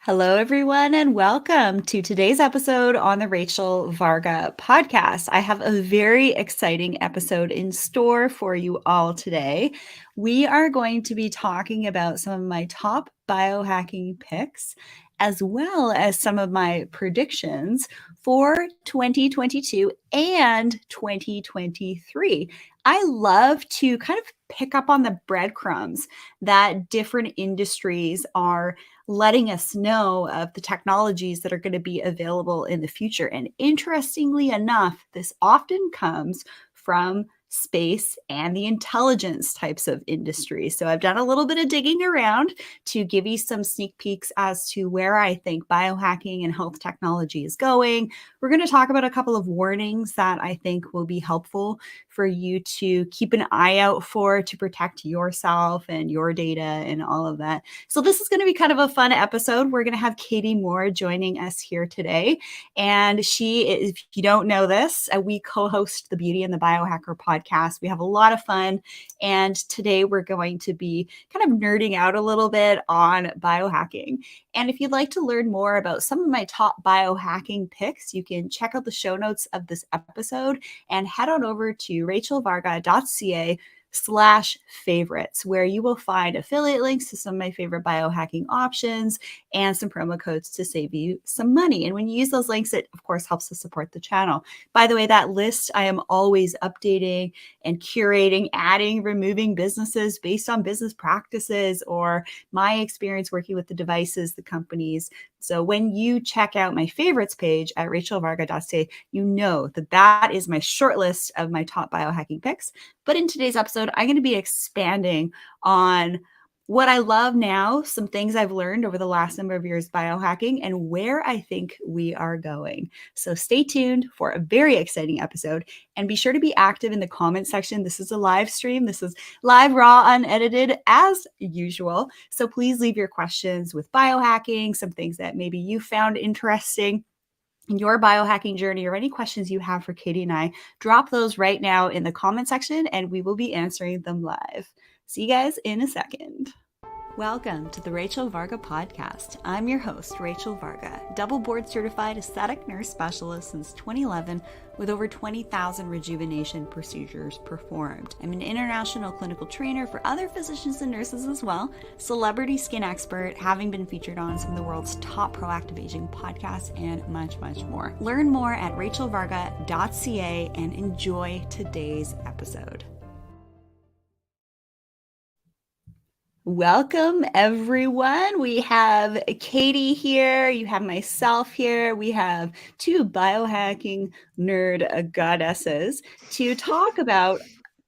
Hello, everyone, and welcome to today's episode on the Rachel Varga podcast. I have a very exciting episode in store for you all today. We are going to be talking about some of my top biohacking picks, as well as some of my predictions for 2022 and 2023. I love to kind of pick up on the breadcrumbs that different industries are letting us know of the technologies that are going to be available in the future. And interestingly enough, this often comes from space and the intelligence types of industries. So I've done a little bit of digging around to give you some sneak peeks as to where I think biohacking and health technology is going. We're going to talk about a couple of warnings that I think will be helpful for you to keep an eye out for to protect yourself and your data and all of that. So this is going to be kind of a fun episode. We're going to have Katie Moore joining us here today. And she, if you don't know this, we co-host the Beauty and the Biohacker podcast. We have a lot of fun. And today we're going to be kind of nerding out a little bit on biohacking. And if you'd like to learn more about some of my top biohacking picks, you can check out the show notes of this episode and head on over to rachelvarga.ca/favorites, where you will find affiliate links to some of my favorite biohacking options and some promo codes to save you some money. And when you use those links, it of course helps to support the channel. By the way, that list I am always updating and curating, adding, removing businesses based on business practices or my experience working with the devices, the companies. So when you check out my favorites page at rachelvarga.ca, you know that that is my short list of my top biohacking picks. But in today's episode, I'm going to be expanding on what I love now, some things I've learned over the last number of years biohacking, and where I think we are going. So stay tuned for a very exciting episode, and be sure to be active in the comment section. This is a live stream. This is live, raw, unedited, as usual. So please leave your questions with biohacking, some things that maybe you found interesting in your biohacking journey, or any questions you have for Katie and I. Drop those right now in the comment section, and we will be answering them live. See you guys in a second. Welcome to the Rachel Varga Podcast. I'm your host, Rachel Varga, double board certified aesthetic nurse specialist since 2011 with over 20,000 rejuvenation procedures performed. I'm an international clinical trainer for other physicians and nurses as well, celebrity skin expert, having been featured on some of the world's top proactive aging podcasts, and much, much more. Learn more at rachelvarga.ca and enjoy today's episode. Welcome, everyone. We have Katie here. You have myself here. We have two biohacking nerd goddesses to talk about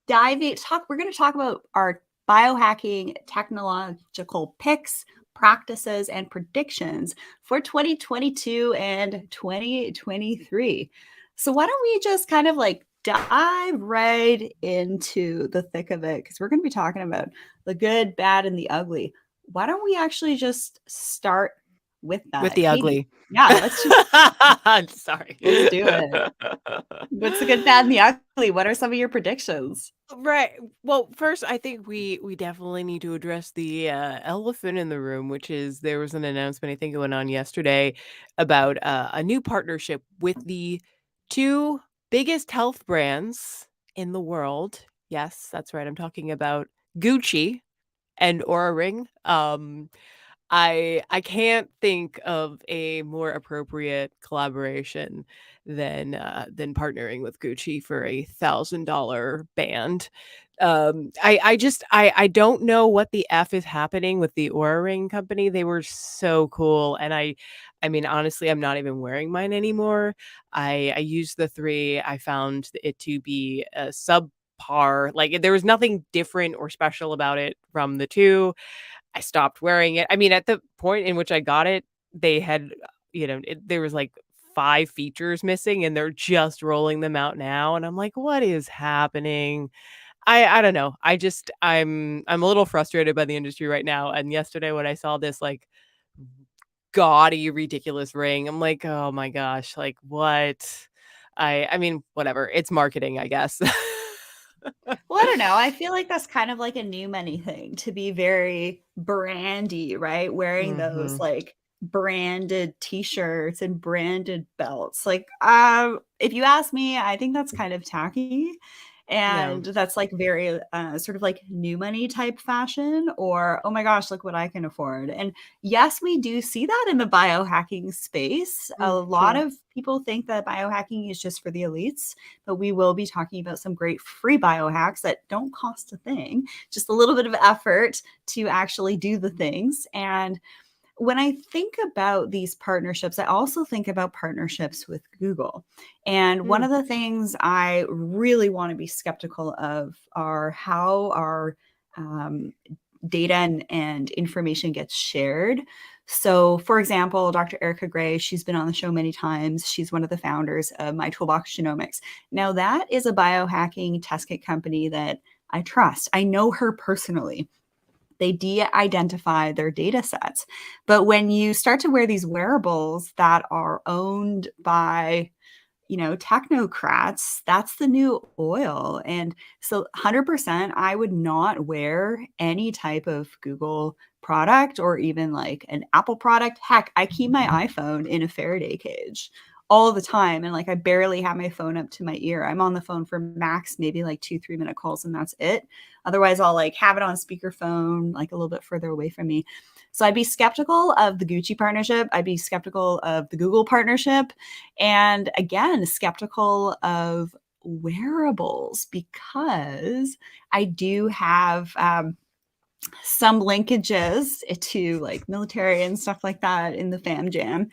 We're going to talk about our biohacking technological picks, practices, and predictions for 2022 and 2023. So why don't we just kind of dive right into the thick of it, because we're going to be talking about the good, bad, and the ugly. Why don't we actually just start with that? With the Katie? ugly. Yeah, let's just I'm sorry. let's do it. What's the good, bad, and the ugly? What are some of your predictions? Right. Well, first, I think we definitely need to address the elephant in the room, which is there was an announcement, I think it went on yesterday, about a new partnership with the two biggest health brands in the world. Yes, that's right. I'm talking about Gucci and Oura Ring. I can't think of a more appropriate collaboration than partnering with Gucci for a $1,000 band. I don't know what the F is happening with the Oura Ring company. They were so cool, and I mean, honestly, I'm not even wearing mine anymore. I used the 3. I found it to be a subpar. Like, there was nothing different or special about it from the 2. I stopped wearing it. I mean, at the point in which I got it, they had, there was like 5 features missing, and they're just rolling them out now. And I'm like, what is happening? I don't know. I'm a little frustrated by the industry right now. And yesterday when I saw this like gaudy, ridiculous ring, I'm like, oh my gosh, like what? I mean, whatever. It's marketing, I guess. Well, I don't know. I feel like that's kind of like a new money thing, to be very brandy, right? Wearing those Mhm. like branded t-shirts and branded belts. Like, if you ask me, I think that's kind of tacky. Yeah. And that's like very sort of like new money type fashion, or oh my gosh, look what I can afford. And yes, we do see that in the biohacking space. A lot True. of people think that biohacking is just for the elites, but we will be talking about some great free biohacks that don't cost a thing, just a little bit of effort to actually do the things. And when I think about these partnerships, I also think about partnerships with Google. And one Mm. of the things I really want to be skeptical of are how our data and information gets shared. So, for example, Dr. Erica Gray, she's been on the show many times. She's one of the founders of My Toolbox Genomics. Now, that is a biohacking test kit company that I trust. I know her personally. They de-identify their data sets. But when you start to wear these wearables that are owned by, technocrats, that's the new oil. And so 100%, I would not wear any type of Google product or even like an Apple product. Heck, I keep my iPhone in a Faraday cage all the time. And like, I barely have my phone up to my ear. I'm on the phone for max, maybe like 2-3 minute calls, and that's it. Otherwise, I'll like have it on speakerphone, like a little bit further away from me. So I'd be skeptical of the Gucci partnership. I'd be skeptical of the Google partnership. And again, skeptical of wearables, because I do have some linkages to like military and stuff like that in the fam jam.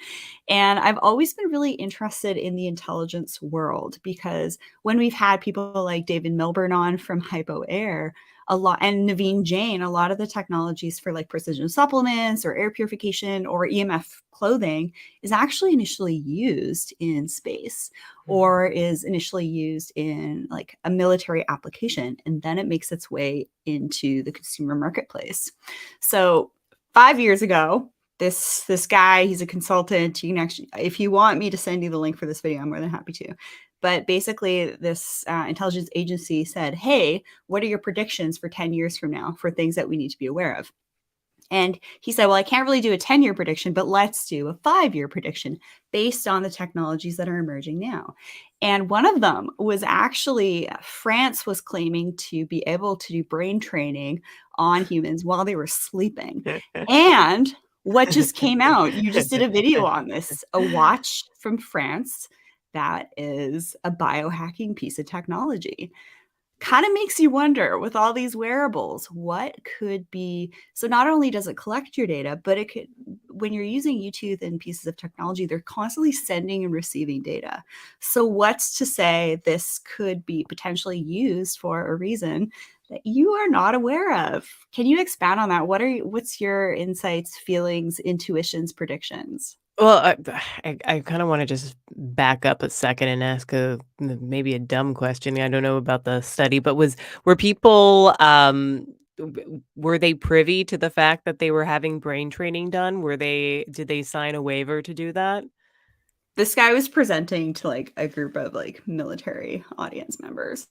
And I've always been really interested in the intelligence world, because when we've had people like David Milburn on from Hypo Air, a lot, and Naveen Jain, a lot of the technologies for like precision supplements or air purification or EMF clothing is actually initially used in space, or is initially used in like a military application, and then it makes its way into the consumer marketplace. So 5 years ago, this guy, he's a consultant. You can actually, if you want me to send you the link for this video, I'm more than happy to. But basically, this intelligence agency said, hey, what are your predictions for 10 years from now for things that we need to be aware of? And he said, well, I can't really do a 10-year prediction, but let's do a 5-year prediction based on the technologies that are emerging now. And one of them was actually France was claiming to be able to do brain training on humans while they were sleeping. And what just came out, you just did a video on this, a watch from France that is a biohacking piece of technology. Kind of makes you wonder, with all these wearables, what could be. So not only does it collect your data, but it could, when you're using YouTube and pieces of technology, they're constantly sending and receiving data. So what's to say this could be potentially used for a reason that you are not aware of? Can you expand on that? What's your insights, feelings, intuitions, predictions? Well, I kind of want to just back up a second and ask maybe a dumb question. I don't know about the study, but were people were they privy to the fact that they were having brain training done? Did they sign a waiver to do that? This guy was presenting to like a group of like military audience members.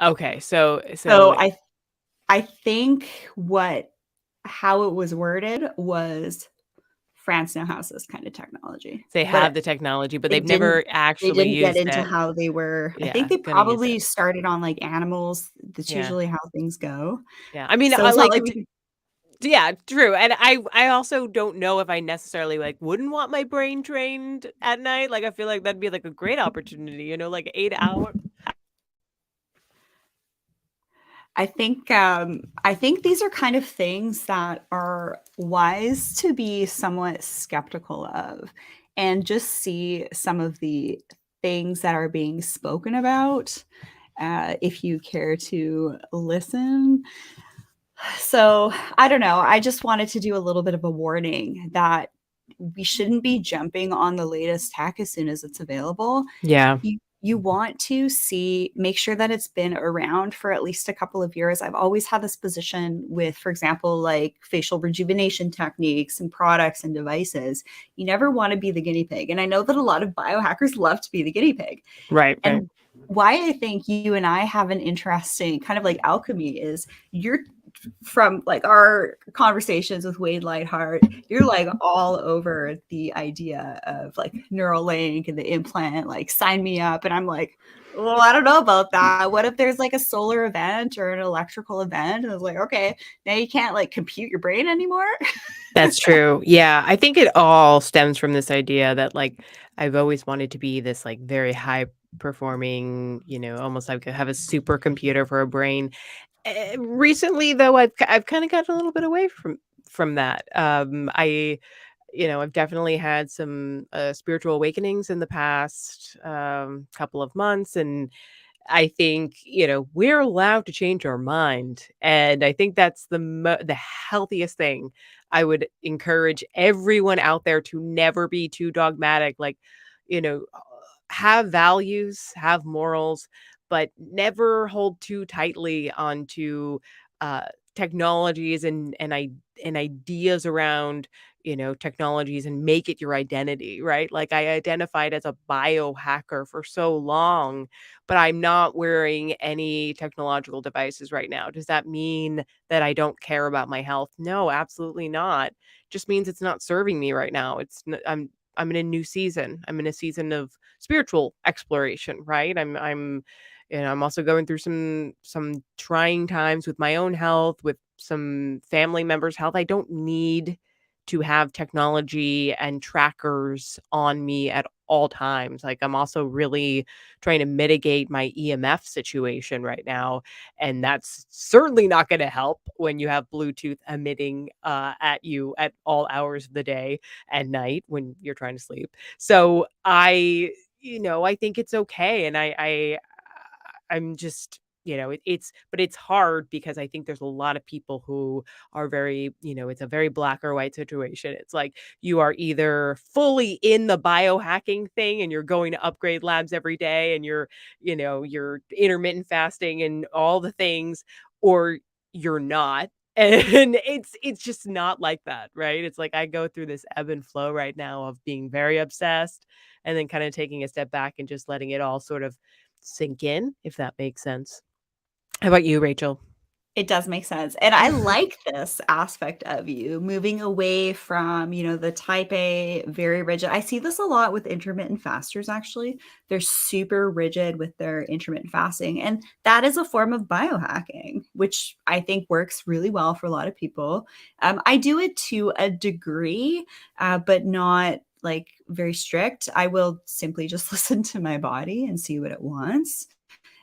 Okay, so So I think how it was worded was France now has this kind of technology, they have but the technology, but they've it didn't never they actually didn't get used into it. how they were. I think Yeah, they gonna use it. probably started on like animals. That's Yeah, usually how things go. yeah. I mean, So I it's not like. like we could. Yeah, true. And I also don't know if I necessarily like wouldn't want my brain trained at night. Like I feel like that'd be like a great opportunity, like 8 hours. I think these are kind of things that are wise to be somewhat skeptical of, and just see some of the things that are being spoken about, if you care to listen. So I don't know. I just wanted to do a little bit of a warning that we shouldn't be jumping on the latest tech as soon as it's available. Yeah. You want to make sure that it's been around for at least a couple of years. I've always had this position with, for example, like facial rejuvenation techniques and products and devices. You never want to be the guinea pig. And I know that a lot of biohackers love to be the guinea pig. Right. And why I think you and I have an interesting kind of like alchemy is you're from like our conversations with Wade Lightheart, you're like all over the idea of like Neuralink and the implant, like sign me up. And I'm like, well, I don't know about that. What if there's like a solar event or an electrical event? And I was like, okay, now you can't like compute your brain anymore. That's true. Yeah, I think it all stems from this idea that like I've always wanted to be this like very high performing, almost like have a supercomputer for a brain. Recently, though, I've kind of gotten a little bit away from that. I've definitely had some spiritual awakenings in the past couple of months, and I think, we're allowed to change our mind, and I think that's the healthiest thing. I would encourage everyone out there to never be too dogmatic, like, you know, uh, have values, have morals, but never hold too tightly onto uh, technologies and ideas around, technologies and make it your identity, right? Like I identified as a biohacker for so long, but I'm not wearing any technological devices right now. Does that mean that I don't care about my health? No, absolutely not. Just means it's not serving me right now. I'm in a new season. I'm in a season of spiritual exploration, right? I'm also going through some trying times with my own health, with some family members' health. I don't need to have technology and trackers on me at all times. Like I'm also really trying to mitigate my EMF situation right now, and that's certainly not going to help when you have Bluetooth emitting at you at all hours of the day and night when you're trying to sleep. So I think it's okay, and I'm just, but it's hard because I think there's a lot of people who are very, it's a very black or white situation. It's like you are either fully in the biohacking thing and you're going to upgrade labs every day and you're intermittent fasting and all the things, or you're not. And it's just not like that, right? It's like I go through this ebb and flow right now of being very obsessed and then kind of taking a step back and just letting it all sort of sink in, if that makes sense. How about you, Rachel? It does make sense. And I like this aspect of you moving away from, the type A, very rigid. I see this a lot with intermittent fasters, actually. They're super rigid with their intermittent fasting. And that is a form of biohacking, which I think works really well for a lot of people. I do it to a degree, but not like very strict. I will simply just listen to my body and see what it wants.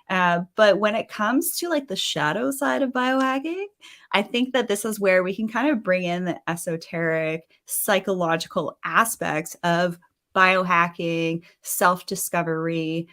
But when it comes to like the shadow side of biohacking, I think that this is where we can kind of bring in the esoteric psychological aspects of biohacking, self discovery,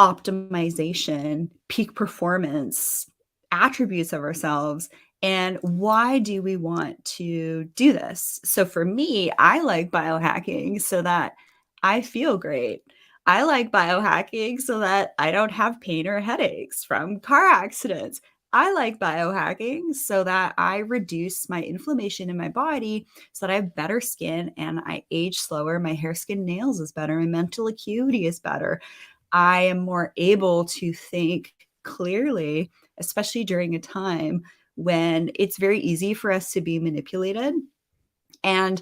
optimization, peak performance, attributes of ourselves. And why do we want to do this? So for me, I like biohacking so that I feel great. I like biohacking so that I don't have pain or headaches from car accidents. I like biohacking so that I reduce my inflammation in my body so that I have better skin and I age slower. My hair, skin, nails is better. My mental acuity is better. I am more able to think clearly, especially during a time when it's very easy for us to be manipulated. And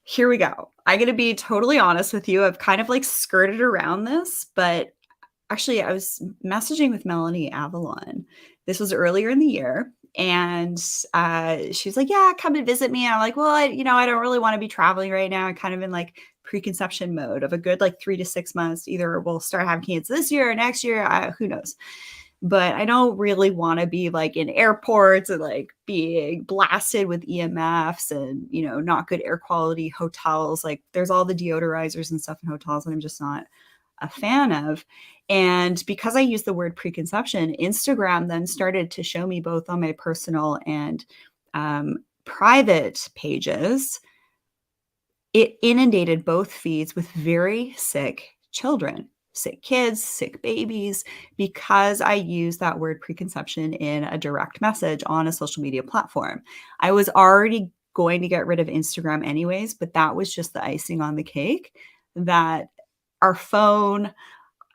here we go. I'm going to be totally honest with you. I've kind of like skirted around this, but actually, I was messaging with Melanie Avalon. This was earlier in the year. And she was like, yeah, come and visit me. And I'm like, well, I don't really want to be traveling right now. I'm kind of in like preconception mode of a good like 3 to 6 months. Either we'll start having kids this year or next year. Who knows? But I don't really want to be like in airports and like being blasted with EMFs and, not good air quality hotels. Like there's all the deodorizers and stuff in hotels that I'm just not a fan of. And because I use the word preconception, Instagram then started to show me both on my personal and private pages. It inundated both feeds with very sick children, sick kids, sick babies, because I use that word preconception in a direct message on a social media platform. I was already going to get rid of Instagram anyways, but that was just the icing on the cake that our phone,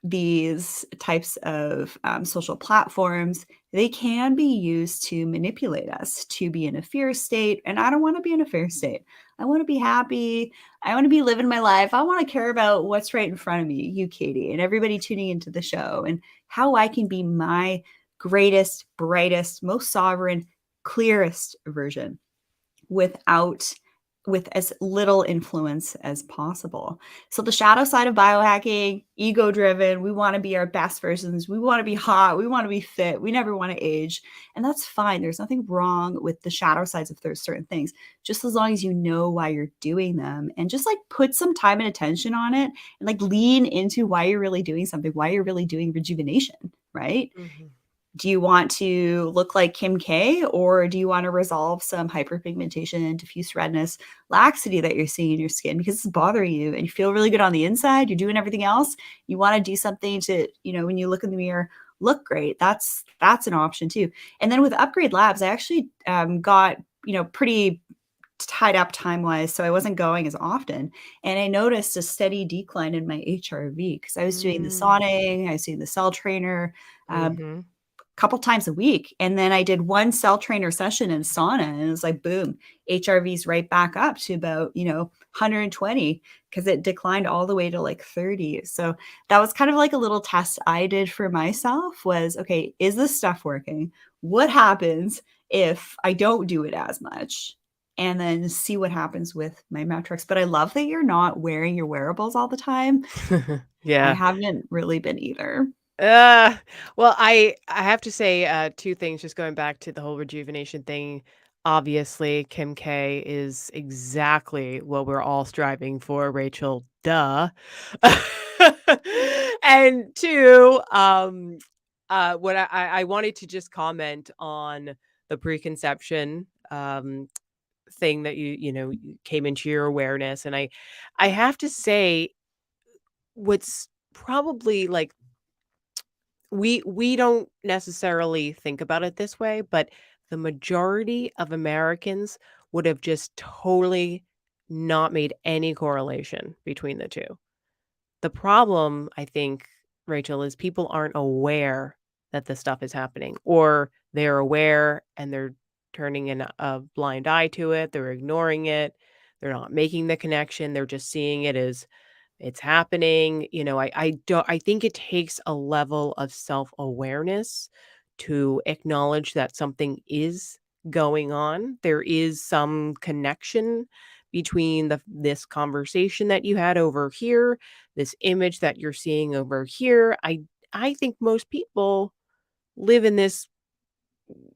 these types of social platforms, they can be used to manipulate us to be in a fear state. And I don't want to be in a fear state. I want to be happy. I want to be living my life. I want to care about what's right in front of me, you, Katie, and everybody tuning into the show, and how I can be my greatest, brightest, most sovereign, clearest version with as little influence as possible. So the shadow side of biohacking, ego driven, we want to be our best versions. We want to be hot. We want to be fit. We never want to age. And that's fine. There's nothing wrong with the shadow sides of those certain things, just as long as you know why you're doing them, and just like put some time and attention on it, and like lean into why you're really doing something, why you're really doing rejuvenation, right? Mhm. Do you want to look like Kim K, or do you want to resolve some hyperpigmentation, diffuse redness, laxity that you're seeing in your skin because it's bothering you and you feel really good on the inside? You're doing everything else. You want to do something to, when you look in the mirror, look great. That's an option too. And then with Upgrade Labs, I actually got, pretty tied up time wise, so I wasn't going as often. And I noticed a steady decline in my HRV because I was doing the sauning, I was doing the cell trainer. Mhm. Couple times a week. And then I did one cell trainer session in sauna, and it was like, boom, HRV's right back up to about, 120, because it declined all the way to like 30. So that was kind of like a little test I did for myself was, okay, is this stuff working? What happens if I don't do it as much? And then see what happens with my metrics. But I love that you're not wearing your wearables all the time. I Yeah. haven't really been either. Uh, well, I have to say, 2 things just going back to the whole rejuvenation thing. Obviously, Kim K is exactly what we're all striving for, Rachel, duh. And 2, what I wanted to just comment on the preconception, thing that came into your awareness, and I have to say, what's probably, like, we don't necessarily think about it this way, but the majority of Americans would have just totally not made any correlation between the 2. The problem, I think, Rachel, is people aren't aware that this stuff is happening, or they're aware and they're turning a blind eye to it, they're ignoring it, they're not making the connection, they're just seeing it as it's happening. I think it takes a level of self-awareness to acknowledge that something is going on. There is some connection between this conversation that you had over here, this image that you're seeing over here. I think most people live in this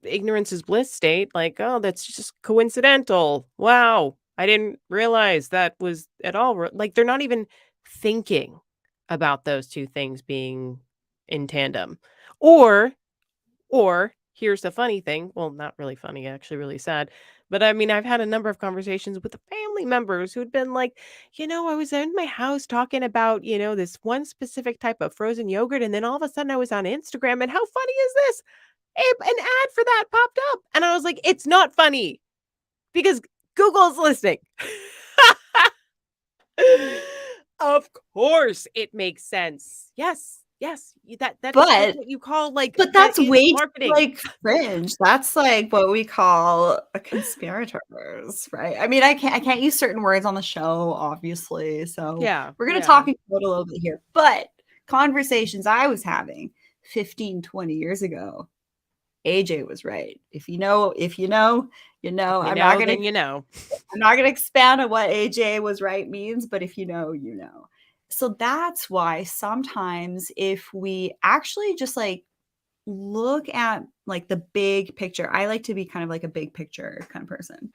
ignorance is bliss state, like, "Oh, that's just coincidental. Wow, I didn't realize that was at all," like, they're not even thinking about those 2 things being in tandem. Or here's the funny thing, well, not really funny, actually really sad, but, I mean, I've had a number of conversations with the family members who'd been like, I was in my house talking about, this one specific type of frozen yogurt, and then all of a sudden I was on Instagram, and how funny is this? An ad for that popped up, and I was like, "It's not funny because Google's listening." Of course, it makes sense. Yes, yes, that's But what you call, like, But that that's is way too, marketing. like, fringe. That's, like, what we call a conspirators, right? I mean, I can't use certain words on the show, obviously, so Yeah, we're gonna yeah. talk about it a little bit here, but conversations I was having 15, 20 years ago, AJ was right. If you know, you know, you If know. you I'm not know, gonna then you know. expand on what AJ was right means, but if you know, you know. So that's why sometimes if we actually just, like, look at like the big picture. I like to be kind of like a big picture kind of person.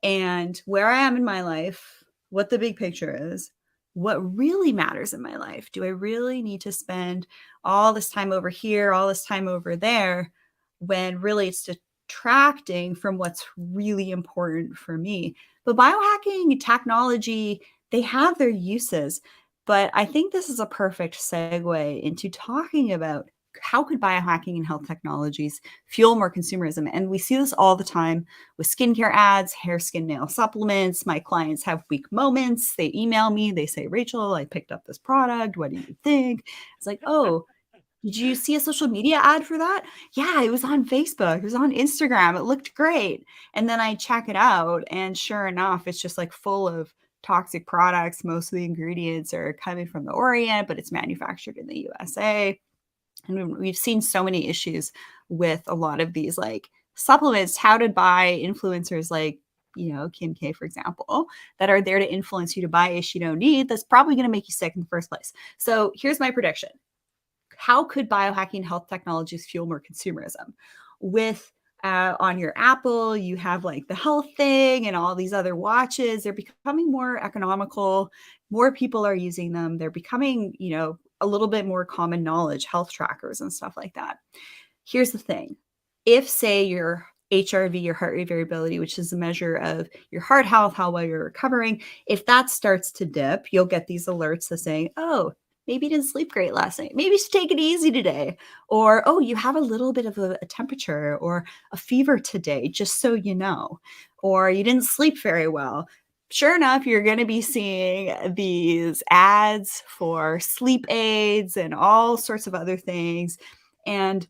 And where I am in my life, what the big picture is, what really matters in my life. Do I really need to spend all this time over here, all this time over there, when really it's detracting from what's really important for me? But biohacking, technology, they have their uses. But I think this is a perfect segue into talking about how could biohacking and health technologies fuel more consumerism? And we see this all the time with skincare ads, hair, skin, nail supplements. My clients have weak moments. They email me, they say, Rachel, I picked up this product. What do you think? It's like, oh, did you see a social media ad for that? Yeah, it was on Facebook. It was on Instagram. It looked great. And then I check it out, and sure enough, it's just like full of toxic products. Most of the ingredients are coming from the Orient, but it's manufactured in the USA. And we've seen so many issues with a lot of these like supplements touted by influencers like, Kim K, for example, that are there to influence you to buy ish you don't need. That's probably going to make you sick in the first place. So here's my prediction. How could biohacking health technologies fuel more consumerism? With on your Apple, you have like the health thing and all these other watches. They're becoming more economical. More people are using them. They're becoming, a little bit more common knowledge, health trackers and stuff like that. Here's the thing. If, say, your HRV, your heart rate variability, which is a measure of your heart health, how well you're recovering, if that starts to dip, you'll get these alerts that saying, oh, maybe you didn't sleep great last night. Maybe you should take it easy today. Or, oh, you have a little bit of a temperature or a fever today, just so you know. Or you didn't sleep very well. Sure enough, you're going to be seeing these ads for sleep aids and all sorts of other things. And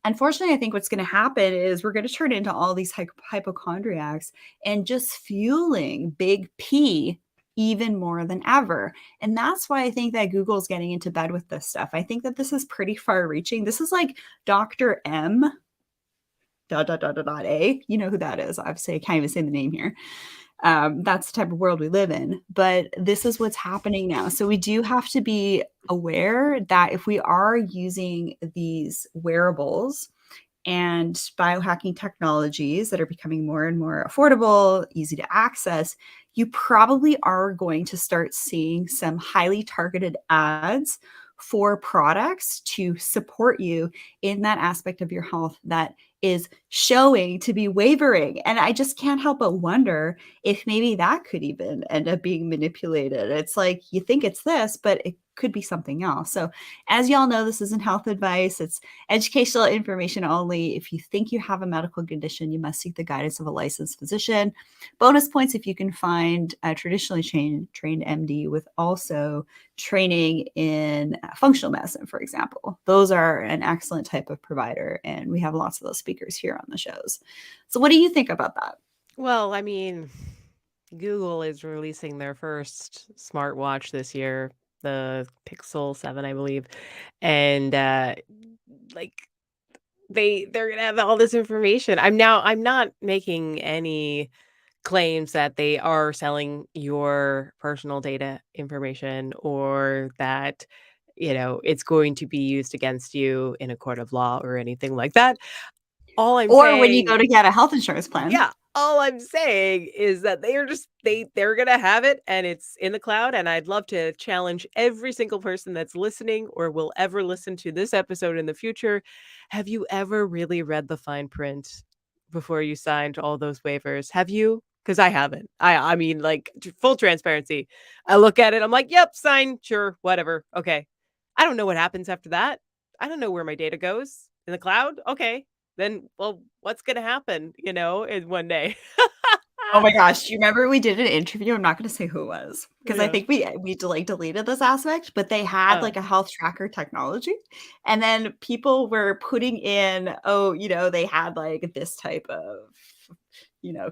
unfortunately, I think what's going to happen is we're going to turn into all these hypochondriacs and just fueling big P even more than ever. And that's why I think that Google's getting into bed with this stuff. I think that this is pretty far reaching. This is like Dr. M A. You know who that is. Obviously, I can't even say the name here. That's the type of world we live in. But this is what's happening now. So we do have to be aware that if we are using these wearables and biohacking technologies that are becoming more and more affordable, easy to access, you probably are going to start seeing some highly targeted ads for products to support you in that aspect of your health that is showing to be wavering. And I just can't help but wonder if maybe that could even end up being manipulated. It's like you think it's this, but it could be something else. So as y'all know, this isn't health advice. It's educational information only. If you think you have a medical condition, you must seek the guidance of a licensed physician. Bonus points if you can find a traditionally trained MD with also training in functional medicine, for example. Those are an excellent type of provider, and we have lots of those speakers here on the shows. So what do you think about that? Well, I mean, Google is releasing their first smartwatch this year, the Pixel 7, I believe. And like they're gonna have all this information. I'm not making any claims that they are selling your personal data information or that, it's going to be used against you in a court of law or anything like that. All I'm Or when you go saying to get a health insurance plan. Yeah, all I'm saying is that they're gonna have it and it's in the cloud, and I'd love to challenge every single person that's listening or will ever listen to this episode in the future. Have you ever really read the fine print before you signed all those waivers? Have you? Because I haven't. I mean, like, full transparency. I look at it, I'm like, "Yep, sign, sure, whatever, okay." I don't know what happens after that. I don't know where my data goes. In the cloud? Okay. Then, well, what's gonna happen, in one day? Oh my gosh, do you remember we did an interview? I'm not gonna say who it was because I Yeah. think we like deleted this aspect, but they had Uh, like a health tracker technology. And then people were putting in, oh, they had like this type of,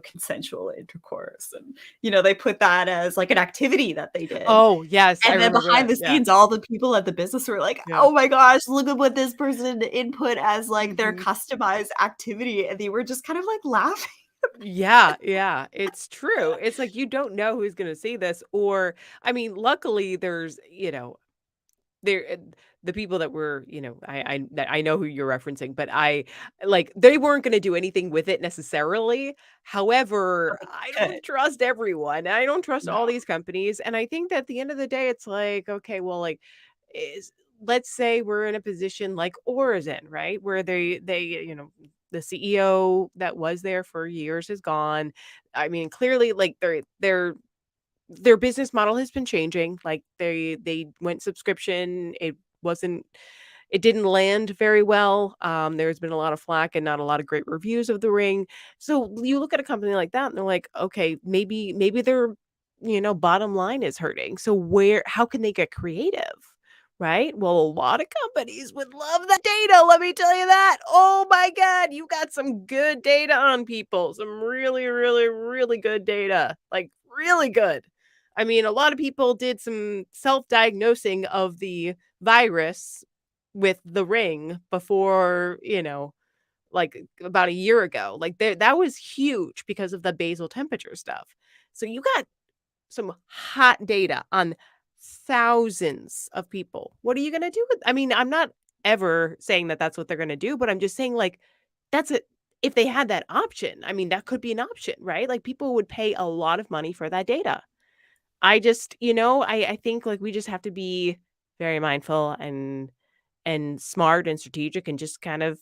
consensual intercourse. And, they put that as like an activity that they did. oh, yes, I And then remember behind that, the yeah, scenes, all the people at the business were like, yeah. "Oh my gosh, look at what this person input as like their Mhm. customized activity." And they were just kind of like laughing. Yeah, yeah, it's true. It's like you don't know who's gonna see this or I mean, luckily, there's, there the people that were, I know who you're referencing, but they weren't gonna do anything with it necessarily. However, I Good. don't trust everyone. I don't trust No. all these companies, and I think that at the end of the day, it's like, okay, well, like, is let's say we're in a position like Origin, right? Where the CEO that was there for years is gone. I mean, clearly, like, their business model has been changing, like, they went subscription, it wasn't it didn't land very well. There's been a lot of flack and not a lot of great reviews of the ring. So you look at a company like that and they're like, okay, maybe their, bottom line is hurting. So how can they get creative? Right? Well, a lot of companies would love that data. Let me tell you that. Oh my God, you got some good data on people. Some really, really, really good data. Like, really good. I mean, a lot of people did some self diagnosing of the virus with the ring before, like about a year ago. Like, that was huge because of the basal temperature stuff. So you got some hot data on thousands of people. What are you going to do with, I mean, I'm not ever saying that that's what they're going to do, but I'm just saying, like, that's it. If they had that option, I mean, that could be an option, right? Like, people would pay a lot of money for that data. I just, I think, like, we just have to be very mindful and smart and strategic and just kind of,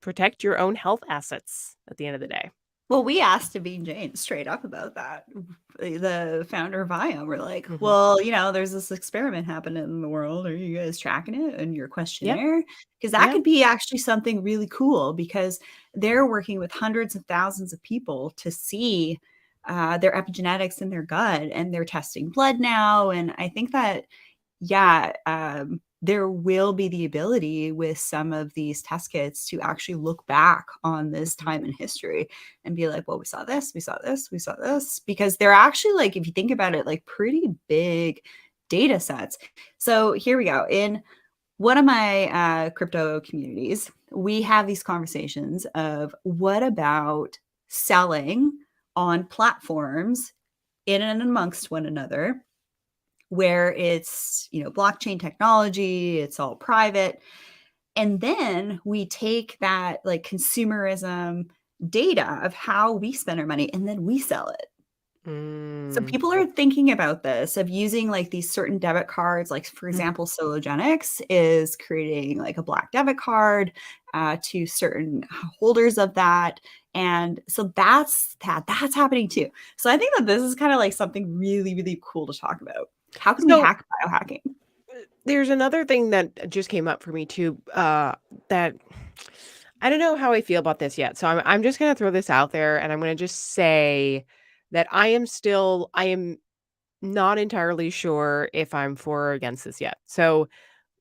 protect your own health assets at the end of the day. Well, we asked Daveen James straight up about that. The founder of Viome. We're like, Mhm. well, there's this experiment happening in the world. Are you guys tracking it in your Yep. questionnaire? Because that Yeah. could be actually something really cool because they're working with hundreds of thousands of people to see their epigenetics in their gut, and they're testing blood now. And I think that, yeah, there will be the ability with some of these test kits to actually look back on this Mhm. time in history and be like, well, we saw this, we saw this, we saw this, because they're actually, like, if you think about it, like pretty big data sets. So here we go. In one of my crypto communities, we have these conversations of what about selling on platforms in and amongst one another, where it's, blockchain technology, it's all private. And then we take that, like, consumerism data of how we spend our money and then we sell it. So Mm. people are thinking about this, of using, like, these certain debit cards, like, for Mm. example, Sologenics is creating, like, a black debit card to certain holders of that. And so that's happening too. So I think that this is kind of like something really, really cool to talk about. How can we So hack biohacking? there's another thing that just came up for me too, that I don't know how I feel about this yet. So I'm just gonna throw this out there and I'm gonna just say that I am not entirely sure if I'm for or against this yet. So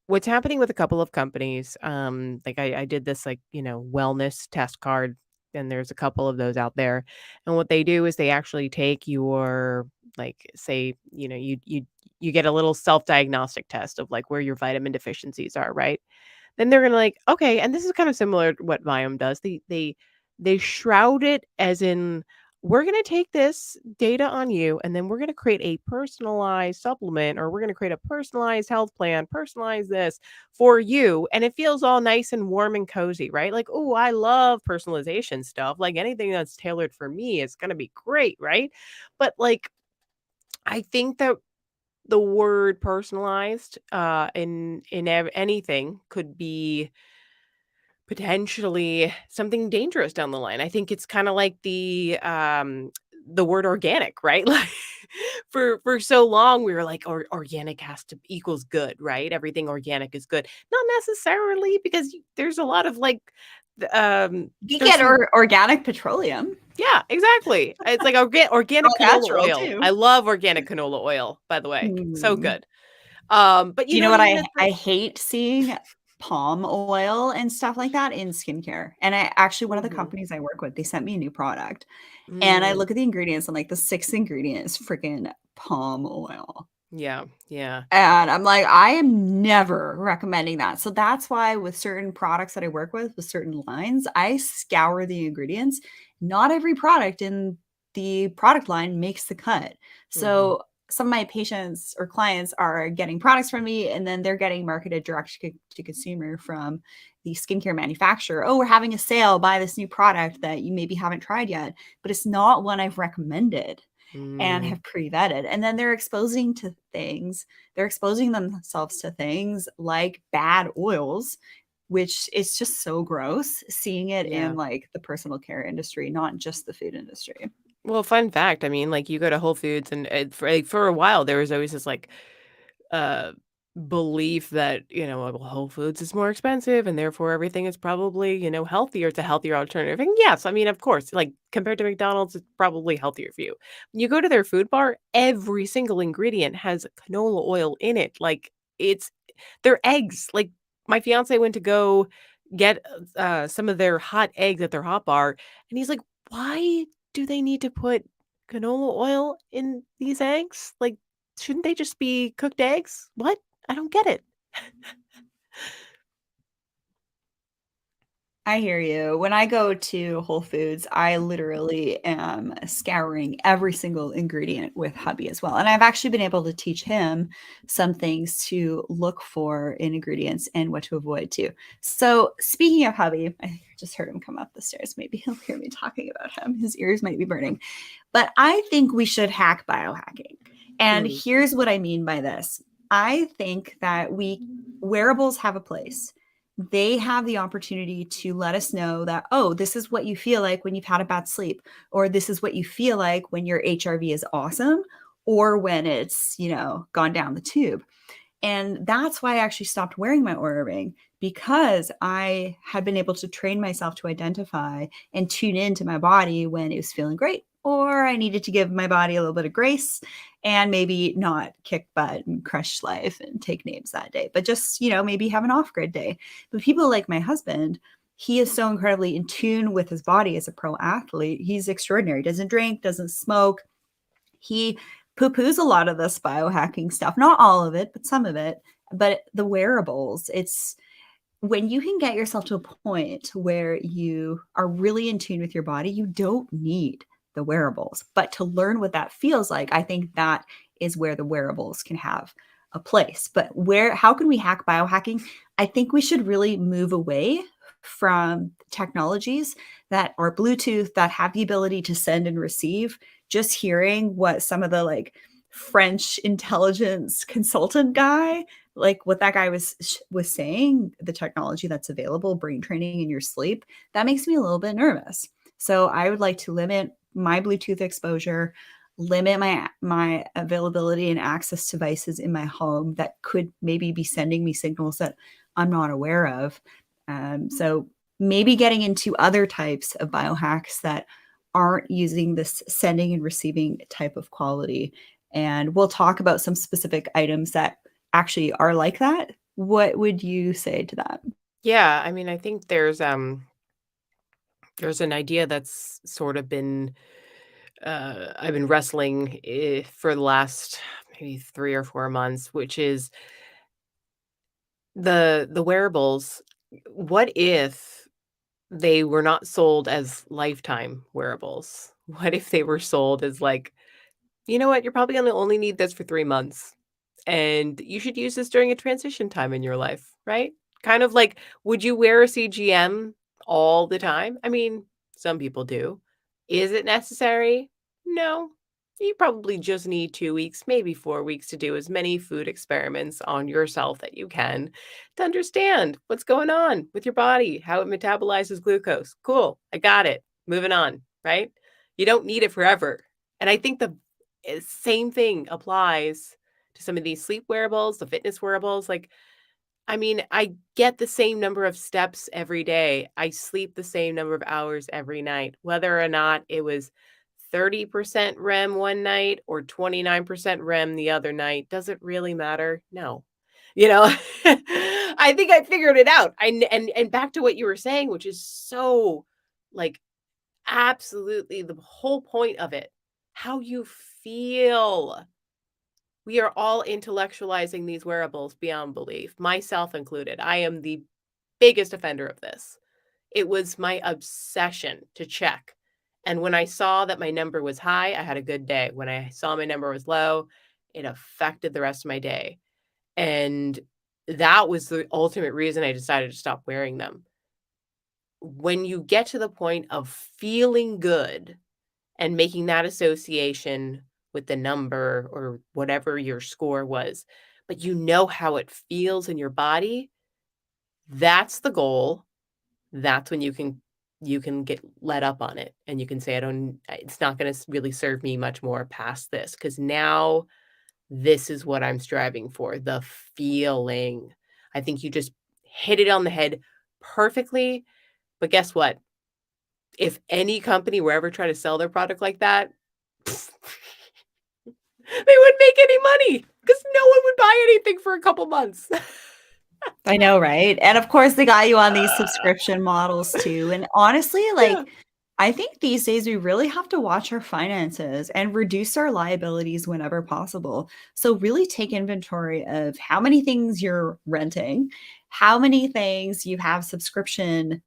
what's happening with a couple of companies, like I did this, like, wellness test card, and there's a couple of those out there. And what they do is they actually take your, like, say, you get a little self-diagnostic test of like where your vitamin deficiencies are, right? Then they're gonna, like, okay, and this is kind of similar to what Viome does. They shroud it as in, we're gonna take this data on you, and then we're gonna create a personalized supplement, or we're gonna create a personalized health plan, personalize this for you, and it feels all nice and warm and cozy, right? Like, oh, I love personalization stuff. Like, anything that's tailored for me is gonna be great, right? But, like, I think that the word personalized in anything could be potentially something dangerous down the line. I think it's kind of like the word organic, right? Like, for so long we were like, organic has to equals good, right? Everything organic is good. Not necessarily, because there's a lot of, like, You there's get some, organic petroleum. yeah, exactly. It's like organic All canola natural oil. too. I love organic canola oil, by the way. So Mm. good. But You know what even at I hate seeing? Palm oil and stuff like that in skincare. And I actually, one of the Mhm. companies I work with, they sent me a new product, and I Mm. look at the ingredients, and, like, the sixth ingredient is freaking palm oil. Yeah, yeah. And I'm like, I am never recommending that. So that's why with certain products that I work with certain lines, I scour the ingredients. Not every product in the product line makes the cut. Mhm. So some of my patients or clients are getting products from me, and then they're getting marketed direct to consumer from the skincare manufacturer. Oh, we're having a sale, buy this new product that you maybe haven't tried yet, but it's not one I've recommended and Mm. have pre-vetted. And then they're exposing themselves to things like bad oils, which is just so gross seeing it in, Yeah. like, the personal care industry, not just the food industry. Well, fun fact, I mean, like, you go to Whole Foods and, for a while, there was always this, like, uh belief that, well, Whole Foods is more expensive and therefore everything is probably, healthier. It's a healthier alternative. And yes, I mean, of course, like compared to McDonald's, it's probably healthier for you. You go to their food bar, every single ingredient has canola oil in it. Like it's they're eggs. Like my fiance went to go get some of their hot eggs at their hot bar, and he's like, "Why do they need to put canola oil in these eggs? Like, shouldn't they just be cooked eggs? What? I don't get it." I hear you. When I go to Whole Foods, I literally am scouring every single ingredient with hubby as well. And I've actually been able to teach him some things to look for in ingredients and what to avoid too. So, speaking of hubby, I just heard him come up the stairs. Maybe he'll hear me talking about him. His ears might be burning. But I think we should hack biohacking. And Mm. here's what I mean by this. I think that wearables have a place. They have the opportunity to let us know that, oh, this is what you feel like when you've had a bad sleep, or this is what you feel like when your HRV is awesome, or when it's, gone down the tube. And that's why I actually stopped wearing my Oura ring, because I had been able to train myself to identify and tune into my body when it was feeling great, or I needed to give my body a little bit of grace and maybe not kick butt and crush life and take names that day, but just, maybe have an off grid day. But people like my husband, he is so incredibly in tune with his body as a pro athlete. He's extraordinary. Doesn't drink, doesn't smoke. He poo-poos a lot of this biohacking stuff, not all of it, but some of it. But the wearables, it's when you can get yourself to a point where you are really in tune with your body, you don't need the wearables. But to learn what that feels like, I think that is where the wearables can have a place. But how can we hack biohacking? I think we should really move away from technologies that are Bluetooth, that have the ability to send and receive. Just hearing what some of the French intelligence consultant guy, like what that guy was saying, the technology that's available, brain training in your sleep, that makes me a little bit nervous. So I would like to limit my Bluetooth exposure, limit my availability and access to devices in my home that could maybe be sending me signals that I'm not aware of. So maybe getting into other types of biohacks that aren't using this sending and receiving type of quality. And we'll talk about some specific items that actually are like that. What would you say to that? Yeah, I mean, I think there's an idea that's sort of been I've been wrestling for the last maybe 3 or 4 months, which is the wearables. What if they were not sold as lifetime wearables? What if they were sold as like, "You know what? You're probably gonna only need this for 3 months, and you should use this during a transition time in your life," right? Kind of like, would you wear a CGM all the time? I mean, some people do. Is it necessary? No. You probably just need 2 weeks, maybe 4 weeks to do as many food experiments on yourself that you can to understand what's going on with your body, how it metabolizes glucose. Cool, I got it. Moving on, right? You don't need it forever. And I think the same thing applies to some of these sleep wearables, the fitness wearables. Like, I mean, I get the same number of steps every day. I sleep the same number of hours every night, whether or not it was 30% REM one night or 29% REM the other night. Does it really matter? No. You know, I think I figured it out. And back to what you were saying, which is so like absolutely the whole point of it. How you feel. We are all intellectualizing these wearables beyond belief, myself included. I am the biggest offender of this. It was my obsession to check. And when I saw that my number was high, I had a good day. When I saw my number was low, it affected the rest of my day. And that was the ultimate reason I decided to stop wearing them. When you get to the point of feeling good and making that association with the number or whatever your score was, but you know how it feels in your body, that's the goal. That's when you can get let up on it and you can say, it's not going to really serve me much more past this. Cause now this is what I'm striving for, the feeling. I think you just hit it on the head perfectly. But guess what? If any company were ever trying to sell their product like that, they wouldn't make any money because no one would buy anything for a couple months. I know, right? And of course, they got you on these subscription models too. And honestly, like, Yeah. I think these days we really have to watch our finances and reduce our liabilities whenever possible. So, really take inventory of how many things you're renting, how many things you have subscription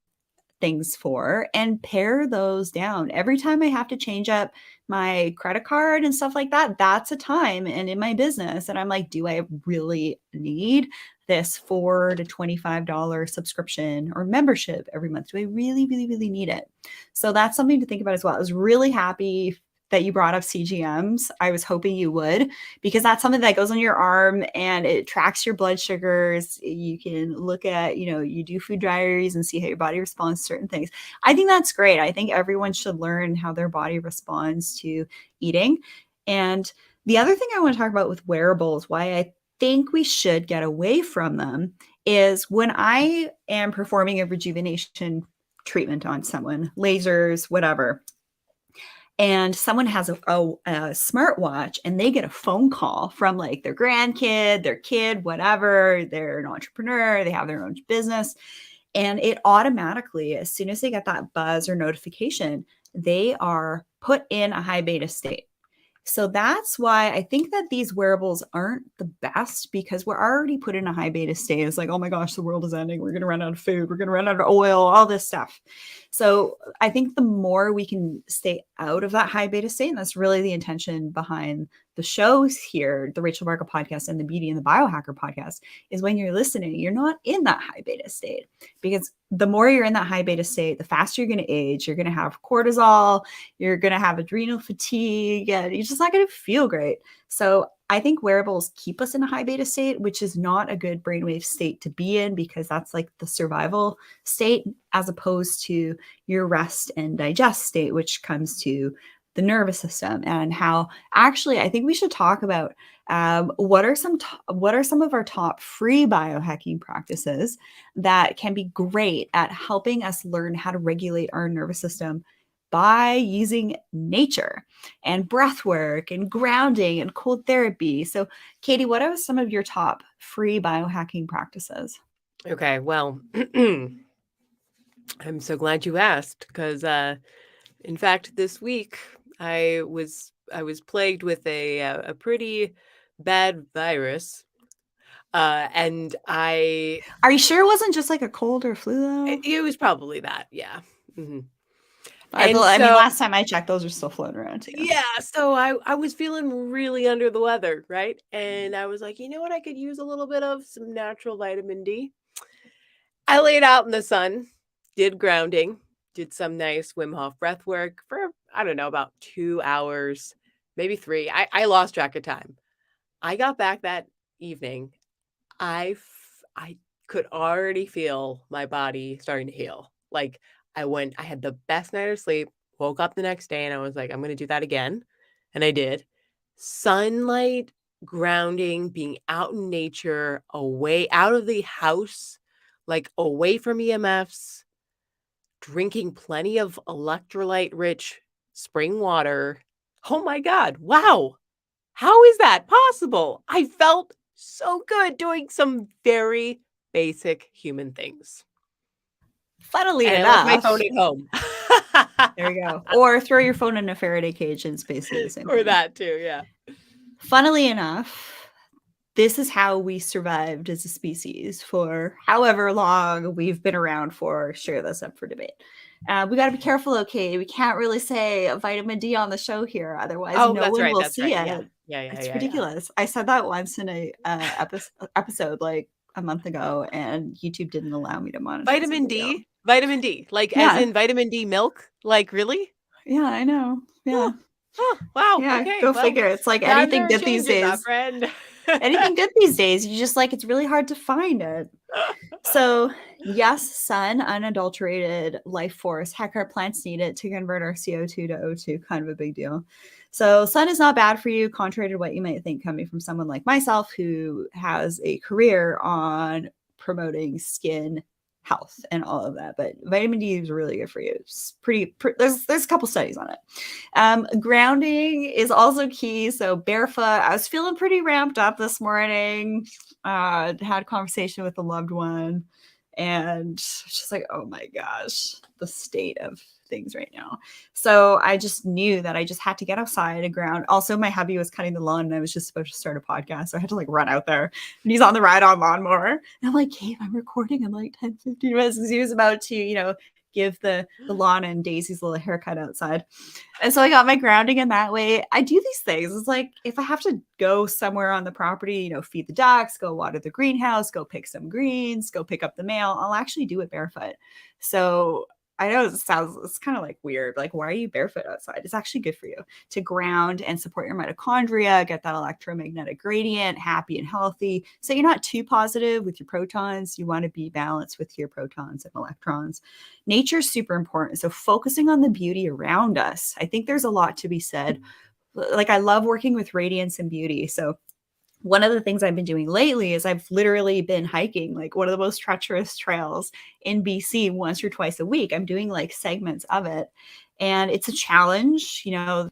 things for, and pare those down. Every time I have to change up my credit card and stuff like that, that's a time and in my business. And I'm like, do I really need this $4 to $25 subscription or membership every month? Do I really, really, really need it? So that's something to think about as well. I was really happy that you brought up CGMs. I was hoping you would, because that's something that goes on your arm and it tracks your blood sugars. You can look at, you do food diaries and see how your body responds to certain things. I think that's great. I think everyone should learn how their body responds to eating. And the other thing I want to talk about with wearables, why I think we should get away from them, is when I am performing a rejuvenation treatment on someone, lasers, whatever, and someone has a smartwatch and they get a phone call from like their grandkid, their kid, whatever, they're an entrepreneur, they have their own business. And it automatically, as soon as they get that buzz or notification, they are put in a high beta state. So that's why I think that these wearables aren't the best, because we're already put in a high beta state. It's like, oh my gosh, the world is ending. We're going to run out of food. We're going to run out of oil, all this stuff. So I think the more we can stay out of that high beta state, and that's really the intention behind the shows here, the Rachel Barker podcast and the Beauty and the Biohacker podcast, is when you're listening, you're not in that high beta state, because the more you're in that high beta state, the faster you're going to age. You're going to have cortisol, you're going to have adrenal fatigue, and you're just not going to feel great. So I think wearables keep us in a high beta state, which is not a good brainwave state to be in, because that's like the survival state, as opposed to your rest and digest state, which comes to the nervous system. And how actually I think we should talk about what are some of our top free biohacking practices that can be great at helping us learn how to regulate our nervous system by using nature and breath work and grounding and cold therapy. So, Katie, what are some of your top free biohacking practices? Okay, well, I'm so glad you asked, because in fact, this week I was plagued with a pretty bad virus, and Are you sure it wasn't just like a cold or flu though? it was probably that, yeah. Mm-hmm. I And mean, so, last time I checked, those are still floating around too. yeah, so I was feeling really under the weather, right? And I was like, you know what? I could use a little bit of some natural vitamin D. I laid out in the sun, did grounding, did some nice Wim Hof breath work for, I don't know, about 2 hours, maybe 3. I lost track of time. I got back that evening. I could already feel my body starting to heal. Like, I had the best night of sleep, woke up the next day, and I was like, I'm going to do that again. And I did. Sunlight, grounding, being out in nature, away out of the house, like away from EMFs, drinking plenty of electrolyte rich spring water. Oh my God. Wow. How is that possible? I felt so good doing some very basic human things. Funnily And I left my enough, phone at home. there you go. Or throw your phone in a Faraday cage, and it's basically the same Or thing. that too, yeah. Funnily enough, this is how we survived as a species for however long we've been around for. Sure, that's up for debate. We got to be careful, okay? We can't really say vitamin D on the show here, otherwise Oh, no that's one right. will That's see right. it. Yeah. Yeah. It's ridiculous. I said that once in a episode like a month ago, and YouTube didn't allow me to monetize Vitamin the video. D? Vitamin D. Like as Yeah. in vitamin D milk? Like really? Yeah, I know. Yeah. Oh, wow. Yeah, Okay. go Well, figure. It's like times anything are good these changing, my days. friend. Anything good these days, you just like, it's really hard to find it. So, yes, sun, unadulterated life force. Heck, our plants need it to convert our CO2 to O2, kind of a big deal. So sun is not bad for you, contrary to what you might think coming from someone like myself who has a career on promoting skin health and all of that. But vitamin D is really good for you. It's there's a couple studies on it. Grounding is also key. So barefoot, I was feeling pretty ramped up this morning. Had a conversation with a loved one, and just like, oh my gosh, the state of things right now. So I just knew that I just had to get outside and ground. Also, my hubby was cutting the lawn and I was just supposed to start a podcast. So I had to like run out there, and he's on the ride on lawnmower. And I'm like, Kate, I'm recording in like 10, 15 minutes because he was about to, give the lawn and Daisy's little haircut outside. And so I got my grounding in that way. I do these things. It's like if I have to go somewhere on the property, feed the ducks, go water the greenhouse, go pick some greens, go pick up the mail, I'll actually do it barefoot. So I know it's kind of like weird. Like, why are you barefoot outside? It's actually good for you to ground and support your mitochondria, get that electromagnetic gradient, happy and healthy. So you're not too positive with your protons. You want to be balanced with your protons and electrons. Nature is super important. So focusing on the beauty around us, I think there's a lot to be said. Like, I love working with radiance and beauty. So one of the things I've been doing lately is I've literally been hiking like one of the most treacherous trails in BC once or twice a week. I'm doing like segments of it. And it's a challenge,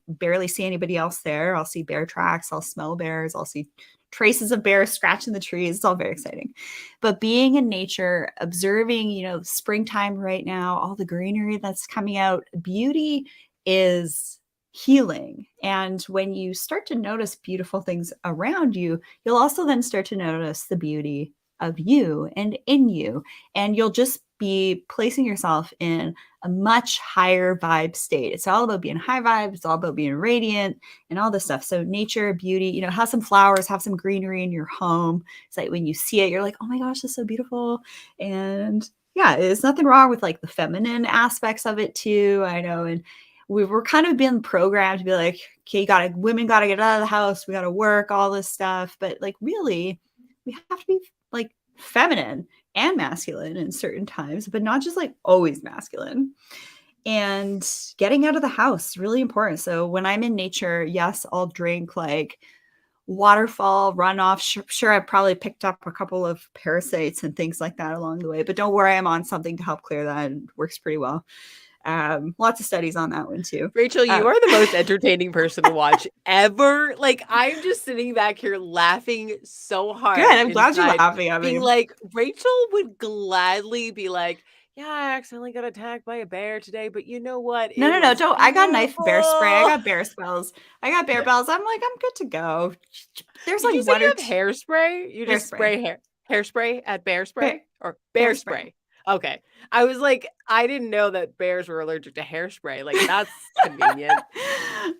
barely see anybody else there. I'll see bear tracks, I'll smell bears, I'll see traces of bears scratching the trees. It's all very exciting. But being in nature, observing, springtime right now, all the greenery that's coming out, beauty is healing. And when you start to notice beautiful things around you, you'll also then start to notice the beauty of you and in you. And you'll just be placing yourself in a much higher vibe state. It's all about being high vibe. It's all about being radiant and all this stuff. So nature, beauty, have some flowers, have some greenery in your home. It's like when you see it, you're like, oh my gosh, that's so beautiful. And yeah, there's nothing wrong with like the feminine aspects of it too. I know. And we were kind of being programmed to be like, okay, women got to get out of the house. We got to work, all this stuff. But like, really, we have to be like feminine and masculine in certain times, but not just like always masculine. And getting out of the house is really important. So when I'm in nature, yes, I'll drink like waterfall runoff. Sure, I probably picked up a couple of parasites and things like that along the way, but don't worry, I'm on something to help clear that, and it works pretty well. Lots of studies on that one too. Rachel, you are the most entertaining person to watch ever. Like, I'm just sitting back here laughing so hard. Good. I'm glad you're laughing at me. Being like, Rachel would gladly be like, yeah, I accidentally got attacked by a bear today, but you know what? No, don't. I got knife bear spray. I got bear spells. I got bear bells. I'm like, I'm good to go. There's Did like you say you have hairspray? You just spray hairspray at bear spray or bear spray? Okay. I was like, I didn't know that bears were allergic to hairspray. Like, that's convenient.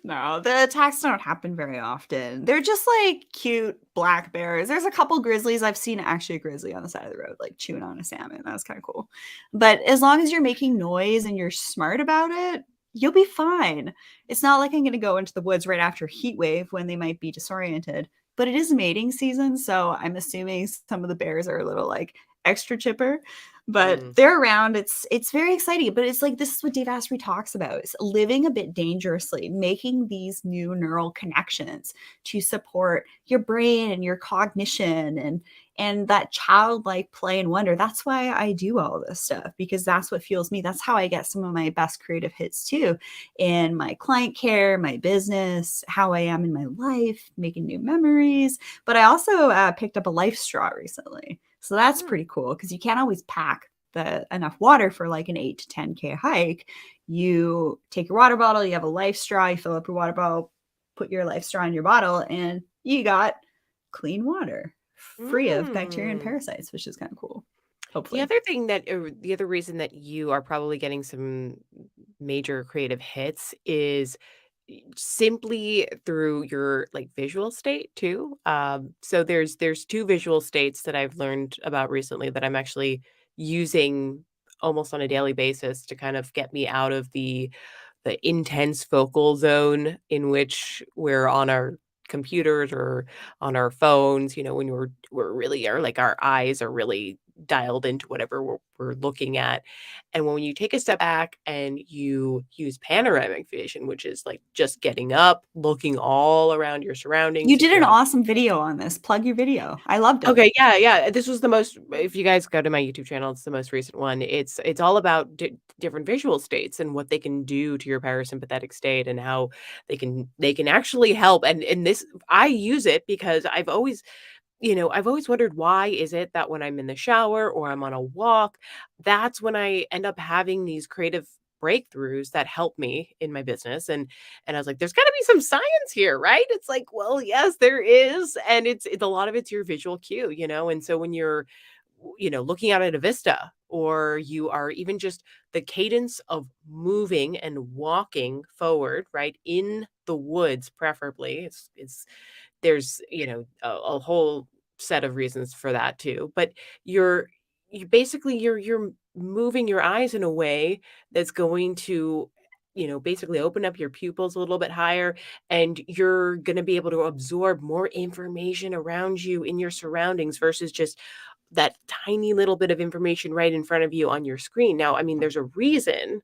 No, the attacks don't happen very often. They're just like cute black bears. There's a couple grizzlies. I've seen actually a grizzly on the side of the road, like chewing on a salmon. That was kind of cool. But as long as you're making noise and you're smart about it, you'll be fine. It's not like I'm going to go into the woods right after a heat wave when they might be disoriented. But it is mating season, so I'm assuming some of the bears are a little like extra chipper. But they're around. It's very exciting. But it's like, this is what Dave Asprey talks about. It's living a bit dangerously, making these new neural connections to support your brain and your cognition and that childlike play and wonder. That's why I do all this stuff, because that's what fuels me. That's how I get some of my best creative hits too, in my client care, my business, how I am in my life, making new memories. But I also picked up a life straw recently. So that's pretty cool, because you can't always pack enough water for like an 8 to 10K hike. You take your water bottle, you have a life straw, you fill up your water bottle, put your life straw in your bottle, and you got clean water free of bacteria and parasites, which is kind of cool. Hopefully. The other reason that you are probably getting some major creative hits is simply through your like visual state too. So there's two visual states that I've learned about recently that I'm actually using almost on a daily basis to kind of get me out of the intense focal zone in which we're on our computers or on our phones, when we're really are like our eyes are really dialed into whatever we're looking at. And when you take a step back and you use panoramic vision, which is like just getting up, looking all around your surroundings. You If did you're an having awesome video on this. Plug your video. I loved it. Okay, yeah. This was the most, if you guys go to my YouTube channel, it's the most recent one. It's all about different visual states and what they can do to your parasympathetic state and how they can actually help. And this, I use it because I've always wondered, why is it that when I'm in the shower or I'm on a walk, that's when I end up having these creative breakthroughs that help me in my business. And I was like, there's got to be some science here, right? It's like, well, yes, there is. And it's a lot of it's your visual cue, and so when you're looking out at a vista, or you are even just the cadence of moving and walking forward, right, in the woods, preferably, it's there's a whole set of reasons for that too, but you're moving your eyes in a way that's going to basically open up your pupils a little bit higher, and you're going to be able to absorb more information around you in your surroundings versus just that tiny little bit of information right in front of you on your screen. Now, I mean, there's a reason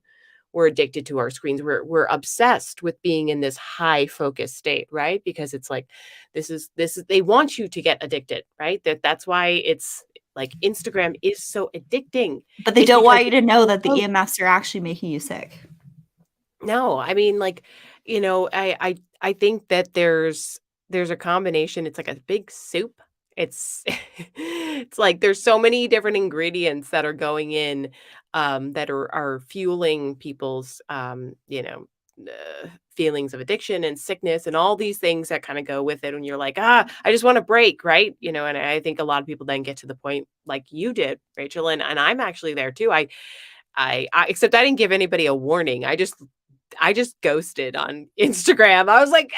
we're addicted to our screens. We're obsessed with being in this high focus state, right? Because it's like this is they want you to get addicted, right? That's why it's like Instagram is so addicting. But they It's don't because want you it's to know so that the close. EMFs are actually making you sick. No, I mean, like, I think that there's a combination. It's like a big soup. It's it's like there's so many different ingredients that are going in, that are fueling people's, feelings of addiction and sickness and all these things that kind of go with it. When you're like, I just want to break, right? And I think a lot of people then get to the point like you did, Rachel, and I'm actually there too. I except I didn't give anybody a warning. I just ghosted on Instagram. I was like,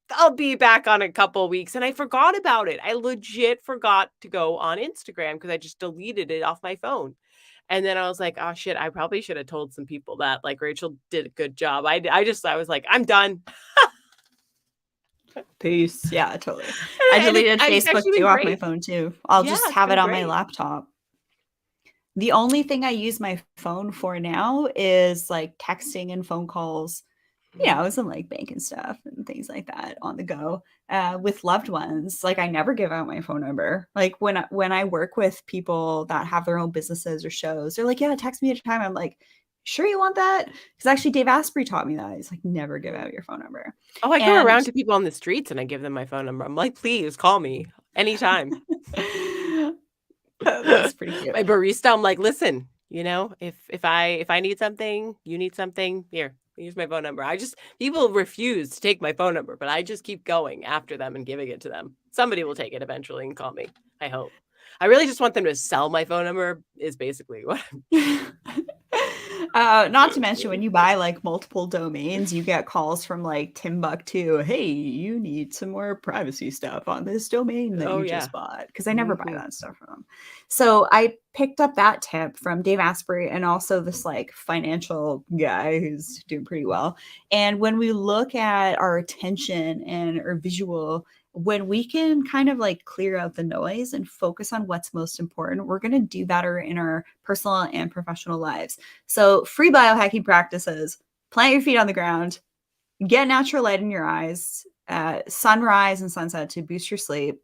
I'll be back on a couple weeks. And I forgot about it. I legit forgot to go on Instagram because I just deleted it off my phone. And then I was like, oh shit, I probably should have told some people that, like, Rachel did a good job. I was like, I'm done. Peace. Yeah, totally. I And deleted it's Facebook actually been too off my great. phone too. I'll Yeah, just it's have it been on my great. laptop. The only thing I use my phone for now is like texting and phone calls. Mhm. I was in like bank and stuff and things like that on the go with loved ones. Like I never give out my phone number. Like when I work with people that have their own businesses or shows, they're like, yeah, text me at a time. I'm like, sure you want that? Because actually Dave Asprey taught me that. He's like, never give out your phone number. Oh, I go And around to people on the streets and I give them my phone number. I'm like, please call me anytime. that's pretty cute. My barista, I'm like, listen, if I need something, you need something, here's my phone number. People refuse to take my phone number, but I just keep going after them and giving it to them. Somebody will take it eventually and call me. I hope. I really just want them to sell my phone number is basically what Not to mention when you buy like multiple domains, you get calls from like Timbuktu. Hey, you need some more privacy stuff on this domain that Oh you yeah. just bought. Because I never buy Mhm. that stuff from them. So I picked up that tip from Dave Asprey and also this like financial guy who's doing pretty well. And when we look at our attention and our visual, when we can kind of like clear out the noise and focus on what's most important, we're going to do better in our personal and professional lives. So, free biohacking practices: plant your feet on the ground, get natural light in your eyes, sunrise and sunset to boost your sleep,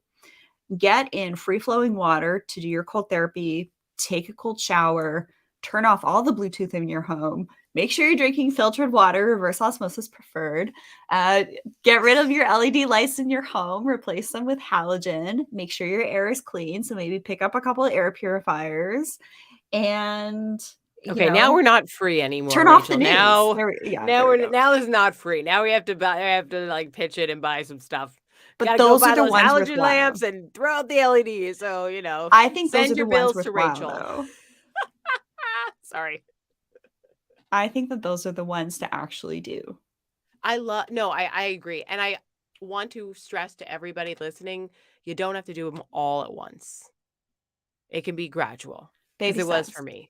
get in free flowing water to do your cold therapy, take a cold shower, turn off all the Bluetooth in your home. Make sure you're drinking filtered water, reverse osmosis preferred. Get rid of your LED lights in your home, replace them with halogen. Make sure your air is clean. So maybe pick up a couple of air purifiers and, Okay, now we're not free anymore, turn off the Rachel. news. Now, There we go. now this is not free. Now we have to buy. I have to like pitch it and buy some stuff. But Got to go those are buy the those ones halogen worthwhile. lamps and throw out the LEDs. So I think those are send the your ones bills to worthwhile, Rachel. though. Sorry. I think that those are the ones to actually do. I agree. And I want to stress to everybody listening, you don't have to do them all at once. It can be gradual because Baby it was for steps. me.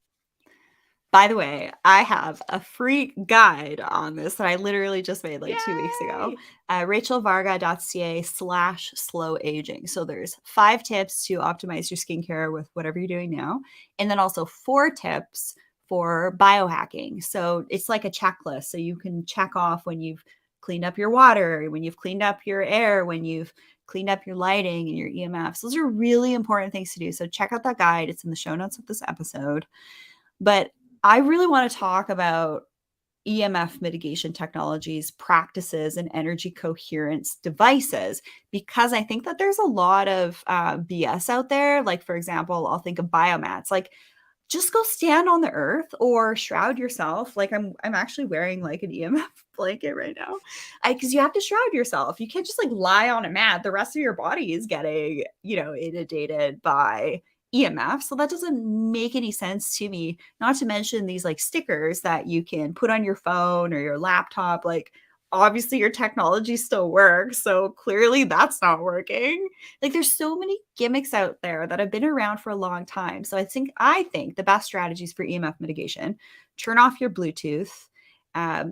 By the way, I have a free guide on this that I literally just made like 2 weeks ago. Yay! RachelVarga.ca/slow aging. So there's 5 tips to optimize your skincare with whatever you're doing now. And then also 4 tips for biohacking. So it's like a checklist. So you can check off when you've cleaned up your water, when you've cleaned up your air, when you've cleaned up your lighting and your EMFs. Those are really important things to do. So check out that guide. It's in the show notes of this episode. But I really want to talk about EMF mitigation technologies, practices, and energy coherence devices, because I think that there's a lot of BS out there. Like, for example, I'll think of biomats. Like, just go stand on the earth or shroud yourself. Like I'm actually wearing like an EMF blanket right now. Because you have to shroud yourself. You can't just like lie on a mat. The rest of your body is getting, inundated by EMF. So that doesn't make any sense to me. Not to mention these like stickers that you can put on your phone or your laptop. Like obviously your technology still works. So clearly that's not working. Like there's so many gimmicks out there that have been around for a long time. So I think the best strategies for EMF mitigation: turn off your Bluetooth,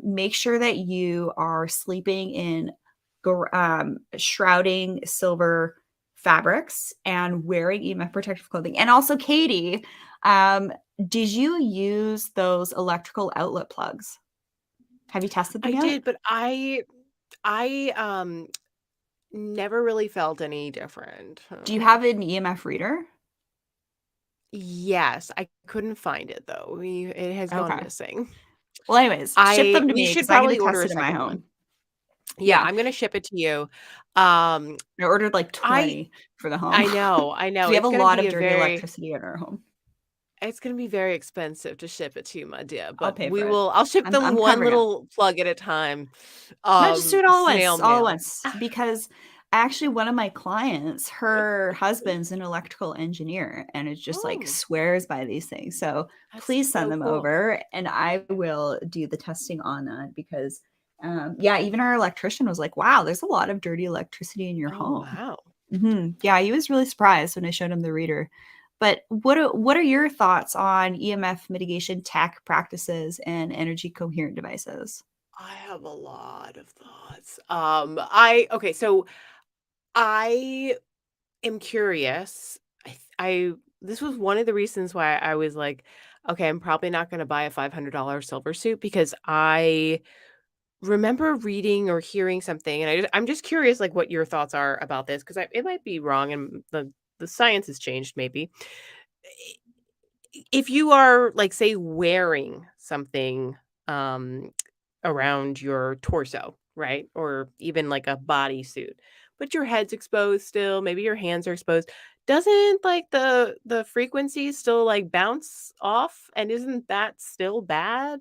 make sure that you are sleeping in shrouding silver fabrics and wearing EMF protective clothing. And also, Katie, did you use those electrical outlet plugs? Have you tested them I yet? did, but I never really felt any different. Do you have an EMF reader? Yes, I couldn't find it though. It has gone Okay. missing. Well, anyways, ship them to We me should because I'm going probably to order test a it in my second one. home. Yeah, Yeah. I'm gonna ship it to you. Um, I ordered like I 20 for the home. I know. We have a It's gonna lot be of a dirty very electricity in our home. it's gonna be very expensive to ship it to you, my dear, I'll but pay for it. I'll ship them I'm one covering up. little plug at a time. No, just do it all at Snail once, all at mail. once. Because actually, one of my clients, her husband's an electrical engineer and it just like Oh, swears by these things. So that's please send so them cool. over and I will do the testing on that because, yeah, even our electrician was like, wow, there's a lot of dirty electricity in your Oh, home. wow. Yeah, he was really surprised when I showed him the reader. But what are your thoughts on EMF mitigation tech practices and energy coherent devices? I have a lot of thoughts. I okay, so I am curious. I this was one of the reasons why I was like, okay, I'm probably not going to buy a $500 silver suit because I remember reading or hearing something, and I'm just curious, like, what your thoughts are about this because it might be wrong, and the science has changed, maybe. If you are, like, say, wearing something around your torso, right? Or even like a bodysuit, but your head's exposed still, maybe your hands are exposed. Doesn't like the frequencies still like bounce off? And isn't that still bad?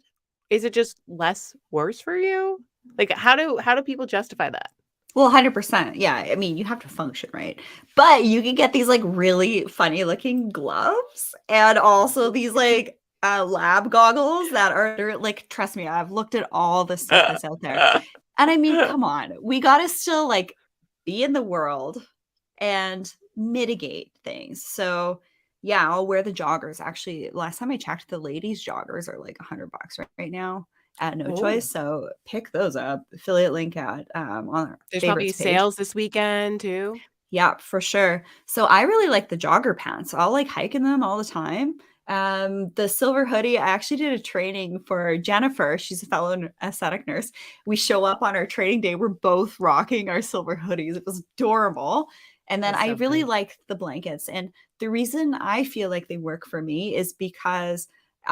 Is it just less worse for you? Like how do people justify that? Well, 100%. Yeah. I mean, you have to function, right? But you can get these like really funny looking gloves and also these like lab goggles that are like, trust me, I've looked at all the stuff that's out there. And I mean, come on, we got to still like be in the world and mitigate things. So, yeah, I'll wear the joggers. Actually, last time I checked, the ladies' joggers are like $100 right now at No Oh, Choice. So pick those up. Affiliate link at on our there's probably favorites page. sales this weekend too. Yeah, for sure. So I really like the jogger pants. I'll like hike in them all the time. The silver hoodie, I actually did a training for Jennifer. She's a fellow aesthetic nurse. We show up on our training day. We're both rocking our silver hoodies. It was adorable. And then That's I so really funny. like the blankets. And the reason I feel like they work for me is because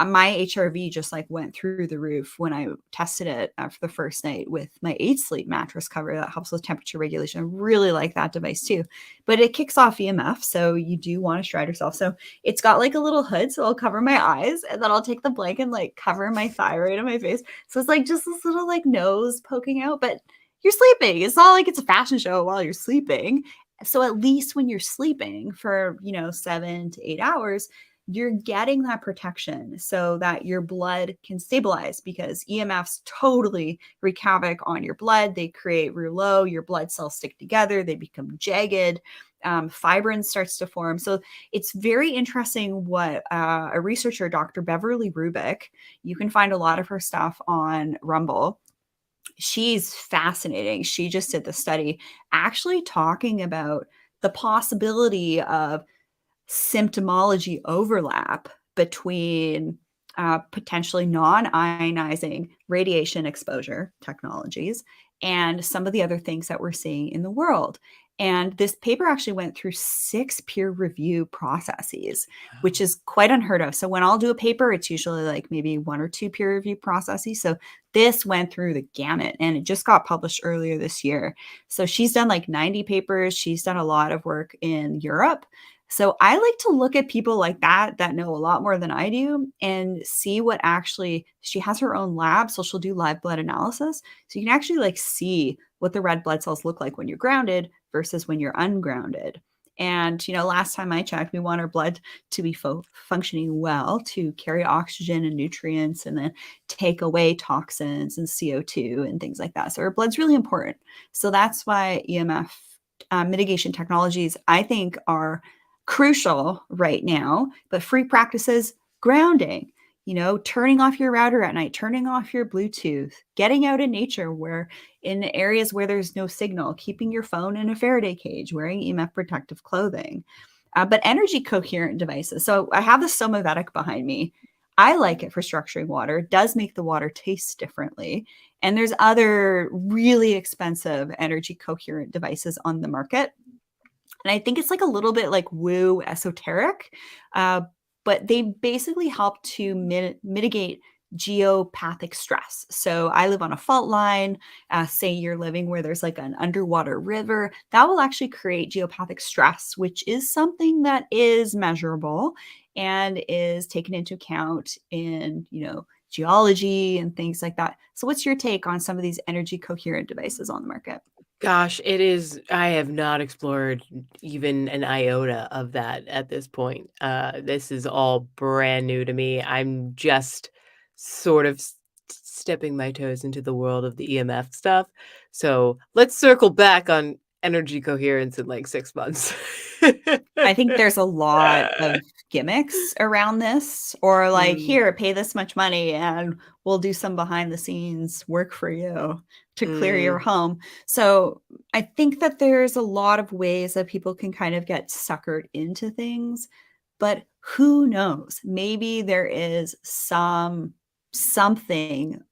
my HRV just like went through the roof when I tested it for the first night with my 8 sleep mattress cover that helps with temperature regulation. I really like that device too, but it kicks off EMF. So you do want to shroud yourself. So it's got like a little hood. So I'll cover my eyes and then I'll take the blanket and like cover my thyroid and my face. So it's like just this little like nose poking out, but you're sleeping. It's not like it's a fashion show while you're sleeping. So at least when you're sleeping for, 7 to 8 hours, you're getting that protection so that your blood can stabilize because EMFs totally wreak havoc on your blood. They create rouleau, your blood cells stick together, they become jagged. fibrin starts to form. So it's very interesting what a researcher, Dr. Beverly Rubik, you can find a lot of her stuff on Rumble. She's fascinating. She just did the study actually talking about the possibility of symptomology overlap between potentially non-ionizing radiation exposure technologies and some of the other things that we're seeing in the world. And this paper actually went through 6 peer review processes, which Wow. is quite unheard of. So when I'll do a paper, it's usually like maybe 1 or 2 peer review processes. So this went through the gamut, and it just got published earlier this year. So she's done like 90 papers. She's done a lot of work in Europe. So I like to look at people like that know a lot more than I do and see what actually she has her own lab, so she'll do live blood analysis. So you can actually like see what the red blood cells look like when you're grounded versus when you're ungrounded. And last time I checked, we want our blood to be functioning well to carry oxygen and nutrients and then take away toxins and CO2 and things like that. So our blood's really important. So that's why EMF mitigation technologies, I think, are crucial right now, but free practices, grounding, turning off your router at night, turning off your Bluetooth, getting out in nature where in areas where there's no signal, keeping your phone in a Faraday cage, wearing EMF protective clothing, but energy coherent devices. So I have the Somavedic behind me. I like it for structuring water. It does make the water taste differently. And there's other really expensive energy coherent devices on the market. And I think it's like a little bit like woo esoteric, but they basically help to mitigate geopathic stress. So I live on a fault line. Say you're living where there's like an underwater river, that will actually create geopathic stress, which is something that is measurable and is taken into account in, geology and things like that. So what's your take on some of these energy coherent devices on the market? Gosh, it is. I have not explored even an iota of that at this point. This is all brand new to me. I'm just sort of stepping my toes into the world of the EMF stuff. So let's circle back on energy coherence in like 6 months. I think there's a lot of gimmicks around this, or like, Mm, here, pay this much money and we'll do some behind the scenes work for you to clear your mm, home. So I think that there's a lot of ways that people can kind of get suckered into things, but who knows? Maybe there is something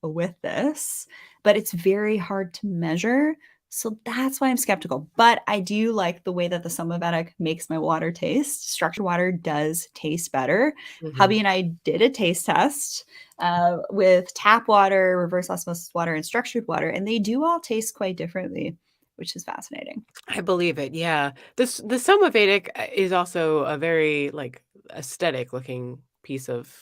with this, but it's very hard to measure. So that's why I'm skeptical. But I do like the way that the Somavedic makes my water taste. Structured water does taste better. mhm. Hubby and I did a taste test with tap water, reverse osmosis water, and structured water, and they do all taste quite differently, which is fascinating. I believe it. Yeah. The Soma Vedic is also a very like aesthetic looking piece of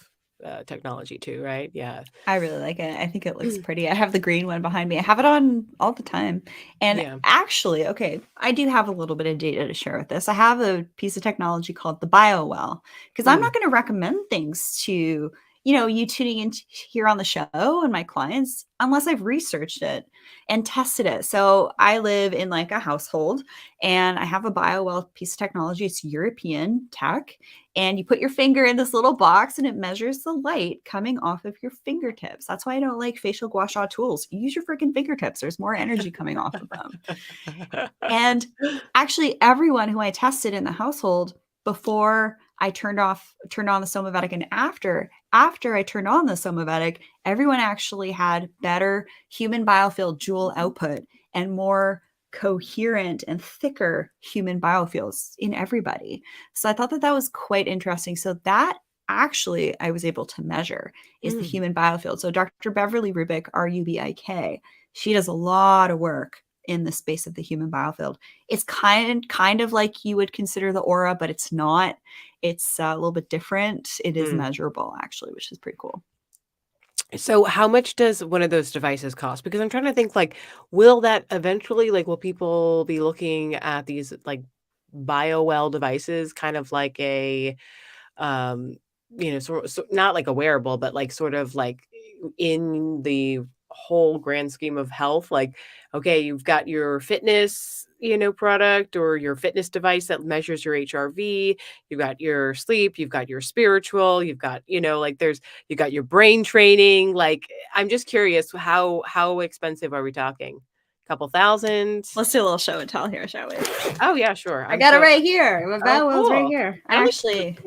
technology too, right? Yeah. I really like it. I think it looks pretty. I have the green one behind me. I have it on all the time. And Yeah. actually, okay, I do have a little bit of data to share with this. I have a piece of technology called the BioWell, because I'm not Mm, going to recommend things to, you tuning in here on the show and my clients unless I've researched it and tested it. So I live in like a household and I have a BioWell piece of technology. It's European tech, and you put your finger in this little box and it measures the light coming off of your fingertips. That's why I don't like facial gua sha tools. Use your freaking fingertips. There's more energy coming off of them. And actually, everyone who I tested in the household before I turned on the Somavedic and after I turned on the Somavedic, everyone actually had better human biofield joule output and more coherent and thicker human biofields in everybody. So I thought that was quite interesting. So that actually I was able to measure is the mm, human biofield. So Dr. Beverly Rubik, Rubik, she does a lot of work in the space of the human biofield. It's kind of like you would consider the aura, but it's not. It's a little bit different. It is mm. measurable actually, which is pretty cool. So how much does one of those devices cost? Because I'm trying to think like, will that eventually, like, will people be looking at these like BioWell devices kind of like a um, not like a wearable, but like sort of like in the whole grand scheme of health. Like, okay, you've got your fitness, product or your fitness device that measures your HRV. You've got your sleep, you've got your spiritual, you've got, you got your brain training. Like, I'm just curious, how expensive are we talking? Couple thousand? Let's do a little show and tell here, shall we? Oh yeah, sure. I got it right here. My Oh, Bio's right cool. here. Really? Actually,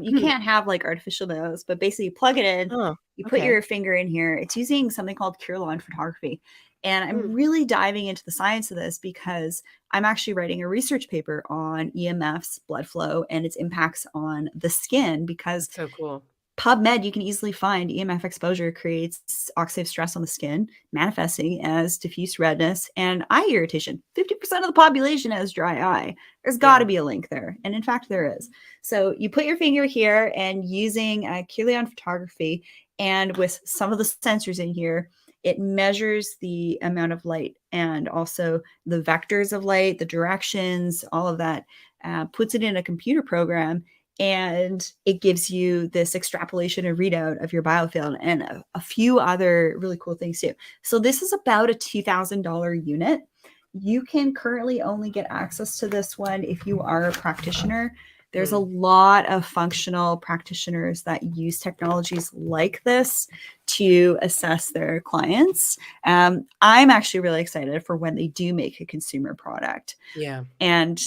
you can't have like artificial nose, but basically you plug it in, Oh, you put okay. your finger in here. It's using something called Coherent photography. And I'm really diving into the science of this because I'm actually writing a research paper on EMFs, blood flow, and its impacts on the skin because So cool. PubMed, you can easily find EMF exposure creates oxidative stress on the skin, manifesting as diffuse redness and eye irritation. 50% of the population has dry eye. There's got to be a link there. And in fact, there is. So you put your finger here and using Kirlian photography and with some of the sensors in here, it measures the amount of light and also the vectors of light, the directions, all of that, puts it in a computer program, and it gives you this extrapolation and readout of your biofield and a few other really cool things too. So this is about a $2,000 unit. You can currently only get access to this one if you are a practitioner. There's a lot of functional practitioners that use technologies like this to assess their clients. I'm actually really excited for when they do make a consumer product. Yeah. And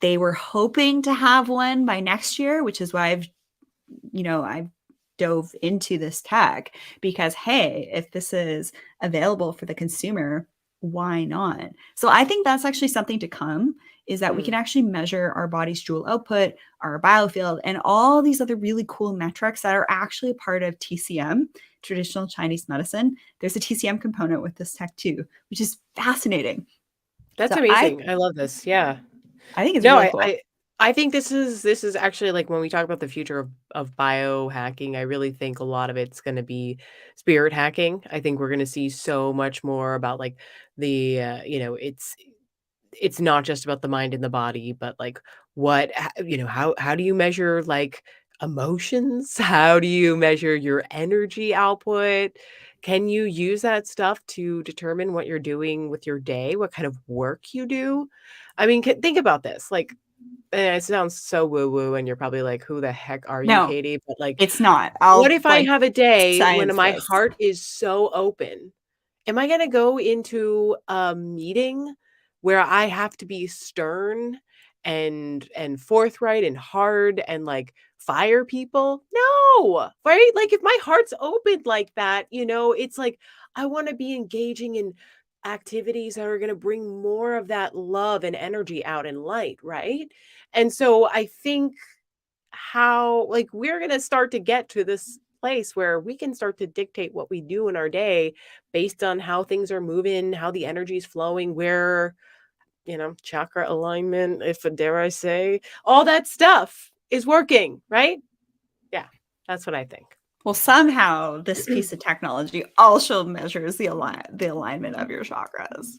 they were hoping to have one by next year, which is why I've dove into this tech because, hey, if this is available for the consumer, why not? So I think that's actually something to come, is that we can actually measure our body's joule output, our biofield, and all these other really cool metrics that are actually a part of TCM, traditional Chinese medicine. There's a TCM component with this tech too, which is fascinating. That's So amazing. I love this. Yeah. I think it's No, really cool. I think this is actually, like, when we talk about the future of biohacking, I really think a lot of it's gonna be spirit hacking. I think we're gonna see so much more about, like, the, it's not just about the mind and the body, but, like, how do you measure, like, emotions? How do you measure your energy output? Can you use that stuff to determine what you're doing with your day, what kind of work you do? I mean, think about this, like, it sounds so woo-woo, and you're probably like, "Who the heck are you, No, Katie?" But, like, it's not. what I'll if I like have a day when science my this. heart is so open? Am I gonna go into a meeting where I have to be stern and forthright and hard and, like, fire people? No, right? Like, if my heart's open like that, it's like, I wanna be engaging in activities that are gonna bring more of that love and energy out in light, right? And so I think how, like, we're going to start to get to this place where we can start to dictate what we do in our day based on how things are moving, how the energy is flowing, where, chakra alignment, if dare I say, all that stuff is working, right? Yeah, that's what I think. Well, somehow this piece of technology also measures the alignment of your chakras.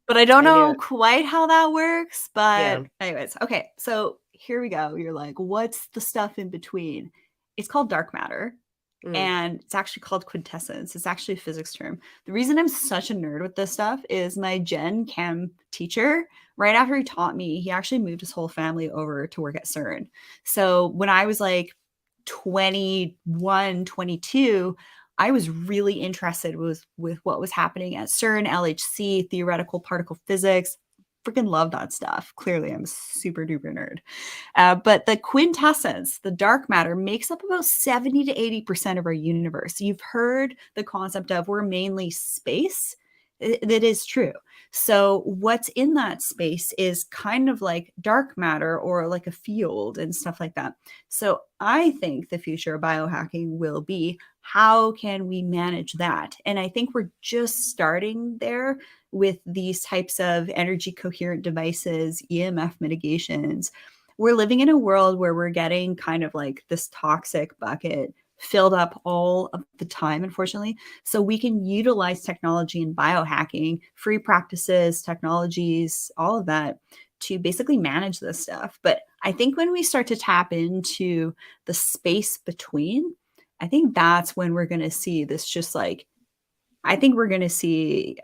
But I don't know quite how that works. But anyways, okay. So here we go. You're like, what's the stuff in between? It's called dark matter. And it's actually called quintessence. It's actually a physics term. The reason I'm such a nerd with this stuff is my Gen Chem teacher, right after he taught me, he actually moved his whole family over to work at CERN. So when I was like 21, 22, I was really interested with what was happening at CERN, LHC, theoretical particle physics. Freaking love that stuff. Clearly, I'm a super duper nerd. But the quintessence, the dark matter, makes up about 70 to 80% of our universe. You've heard the concept of we're mainly space. That is true. So what's in that space is kind of like dark matter or like a field and stuff like that. So I think the future of biohacking will be, how can we manage that? And I think we're just starting there with these types of energy coherent devices, EMF mitigations. We're living in a world where we're getting kind of like this toxic bucket filled up all of the time, unfortunately. So we can utilize technology in biohacking, free practices, technologies, all of that to basically manage this stuff. But I think when we start to tap into the space between, I think that's when we're going to see this, just like, I think we're going to see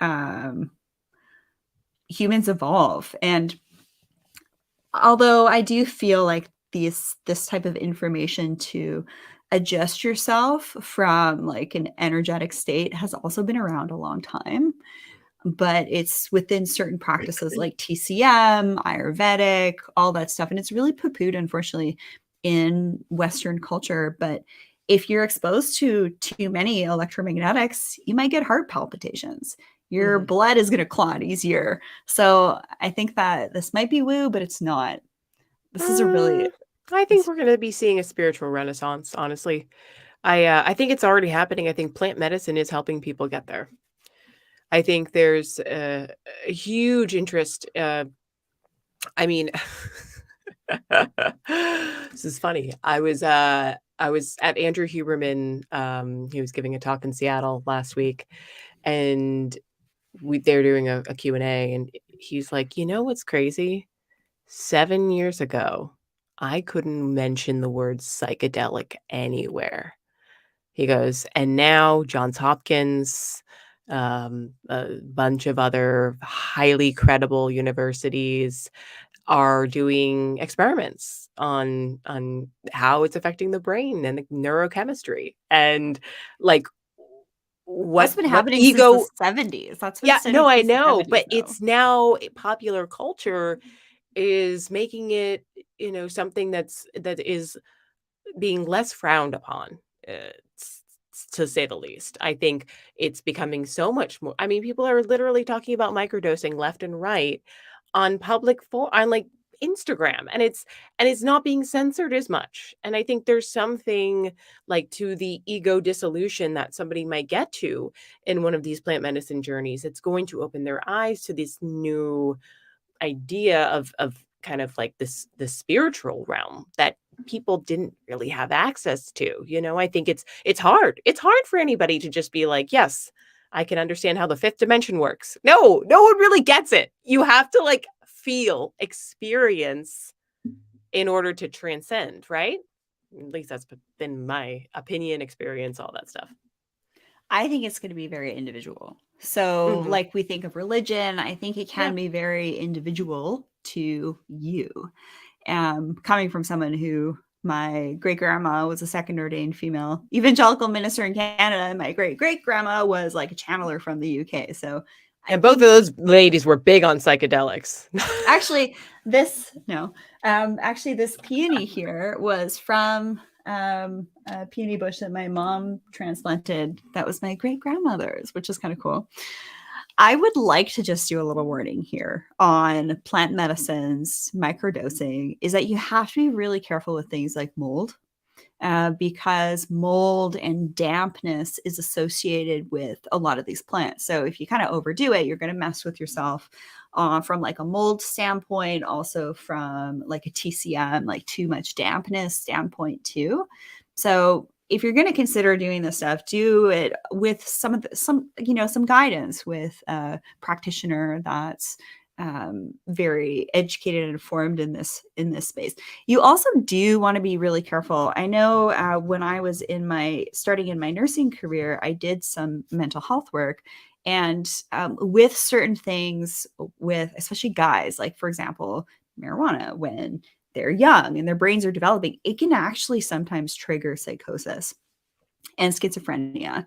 humans evolve. And although I do feel like this type of information to adjust yourself from like an energetic state has also been around a long time, but it's within certain practices like TCM, Ayurvedic, all that stuff. And it's really poo-pooed, unfortunately, in Western culture. But if you're exposed to too many electromagnetics, you might get heart palpitations. Your blood is going to clot easier. So I think that this might be woo, but it's not. This is a really... I think we're going to be seeing a spiritual renaissance, honestly. I think it's already happening. I think plant medicine is helping people get there. I think there's a huge interest. I mean, this is funny. I was at Andrew Huberman. He was giving a talk in Seattle last week, and they're doing a Q&A, and he's like, you know what's crazy? 7 years ago, I couldn't mention the word psychedelic anywhere. He goes, and now Johns Hopkins, a bunch of other highly credible universities are doing experiments on how it's affecting the brain and the neurochemistry, and like That's been happening since the 70s. That's been no, I since the know, 70s, but though. it's now popular culture is making it, something that is being less frowned upon, to say the least. I think it's becoming so much more. I mean, people are literally talking about microdosing left and right on on like Instagram, and it's not being censored as much. And I think there's something like to the ego dissolution that somebody might get to in one of these plant medicine journeys. It's going to open their eyes to this new idea of kind of like this spiritual realm that people didn't really have access to. I think it's hard for anybody to just be like, yes, I can understand how the fifth dimension works. No one really gets it. You have to like feel, experience in order to transcend, right? At least that's been my opinion, experience, all that stuff. I think it's going to be very individual. So, like we think of religion, I think it can be very individual to you. Coming from someone who, my great grandma was a second ordained female evangelical minister in Canada, and my great great grandma was like a channeler from the UK. So, and both of those ladies were big on psychedelics. Actually, this peony here was from a peony bush that my mom transplanted. That was my great grandmother's, which is kind of cool. I would like to just do a little warning here on plant medicines, microdosing, is that you have to be really careful with things like mold, because mold and dampness is associated with a lot of these plants. So if you kind of overdo it, you're going to mess with yourself, from like a mold standpoint, also from like a TCM, like too much dampness standpoint too. So if you're going to consider doing this stuff, do it with some guidance with a practitioner that's very educated and informed in this space. You also do want to be really careful. I know when I was starting in my nursing career, I did some mental health work, and with certain things, with especially guys, like for example, marijuana, when they're young and their brains are developing, it can actually sometimes trigger psychosis and schizophrenia.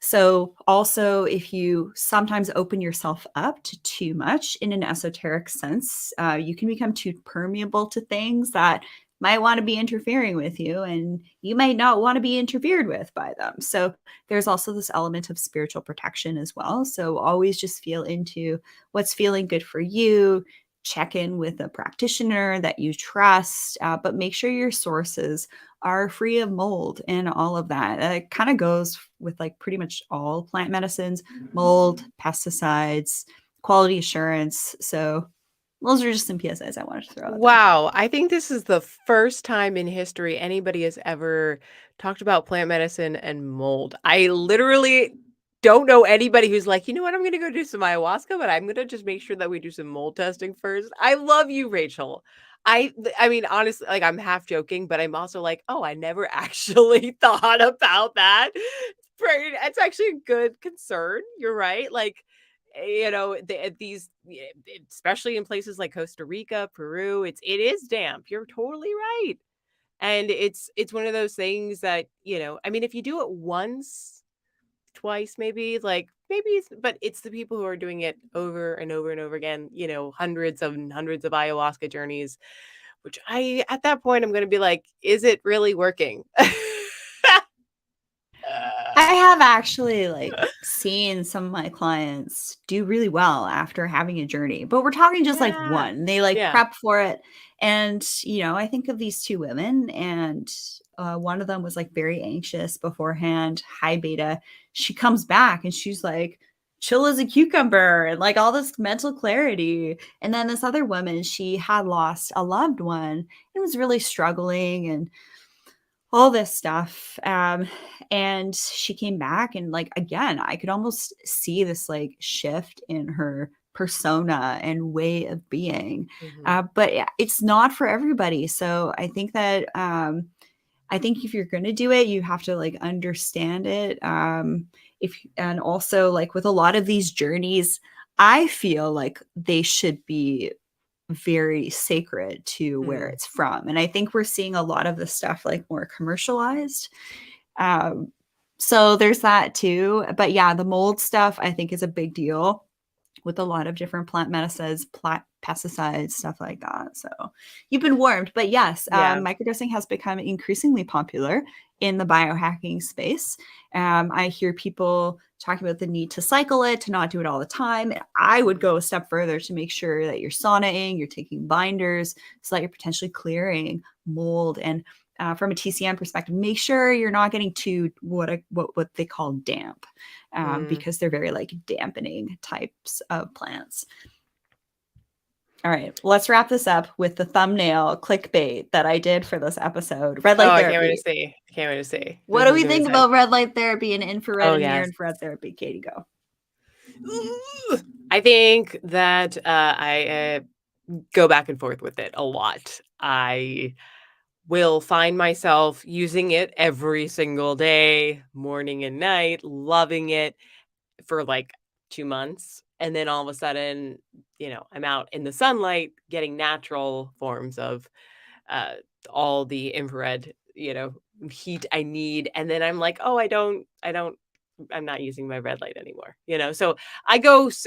So also, if you sometimes open yourself up to too much in an esoteric sense, you can become too permeable to things that might want to be interfering with you, and you might not want to be interfered with by them. So there's also this element of spiritual protection as well. So always just feel into what's feeling good for you. Check in with a practitioner that you trust, but make sure your sources are free of mold and all of that. It kind of goes with like pretty much all plant medicines: mold, pesticides, quality assurance. So those are just some PSAs I wanted to throw out there. Wow. I think this is the first time in history anybody has ever talked about plant medicine and mold. I literally don't know anybody who's like, you know what, I'm going to go do some ayahuasca, but I'm going to just make sure that we do some mold testing first. I love you, Rachel. I mean, honestly, like, I'm half joking, but I'm also like, "Oh, I never actually thought about that." It's actually a good concern, you're right, like, these especially in places like Costa Rica, Peru, it is damp, you're totally right, and it's one of those things that, I mean, if you do it once, twice, maybe it's the people who are doing it over and over and over again, hundreds and hundreds of ayahuasca journeys, which at that point, I'm gonna be like, "Is it really working?" I have actually like seen some of my clients do really well after having a journey, but we're talking just like Yeah. one. They like Yeah. prep for it. And, I think of these two women, and one of them was like very anxious beforehand, high beta. She comes back and she's like, chill as a cucumber and like all this mental clarity. And then this other woman, she had lost a loved one and was really struggling and all this stuff. And she came back, and like again, I could almost see this like shift in her persona and way of being. Mhm. But it's not for everybody. So I think that I think if you're going to do it, you have to like understand it. And also like with a lot of these journeys, I feel like they should be very sacred to where Mm. it's from. And I think we're seeing a lot of the stuff like more commercialized. Um, so there's that too. But yeah, the mold stuff I think is a big deal with a lot of different plant medicines, pesticides, stuff like that. So you've been warmed. But yes, Yeah. microdosing has become increasingly popular in the biohacking space. I hear people talking about the need to cycle it, to not do it all the time. I would go a step further to make sure that you're saunaing, you're taking binders so that you're potentially clearing mold. And from a TCM perspective, make sure you're not getting too what they call damp, Mm. because they're very like dampening types of plants. All right, let's wrap this up with the thumbnail clickbait that I did for this episode. Red Oh, light I can't wait to therapy. see. I can't wait to see. What This do is we gonna be think exciting. about red light therapy and infrared Oh, and near yes. infrared therapy? Katie, go. I think that, I, go back and forth with it a lot. I will find myself using it every single day, morning and night, loving it for, like, 2 months, and then all of a sudden, I'm out in the sunlight getting natural forms of, uh, all the infrared, heat I need, and then I'm like, "Oh, I'm not using my red light anymore," So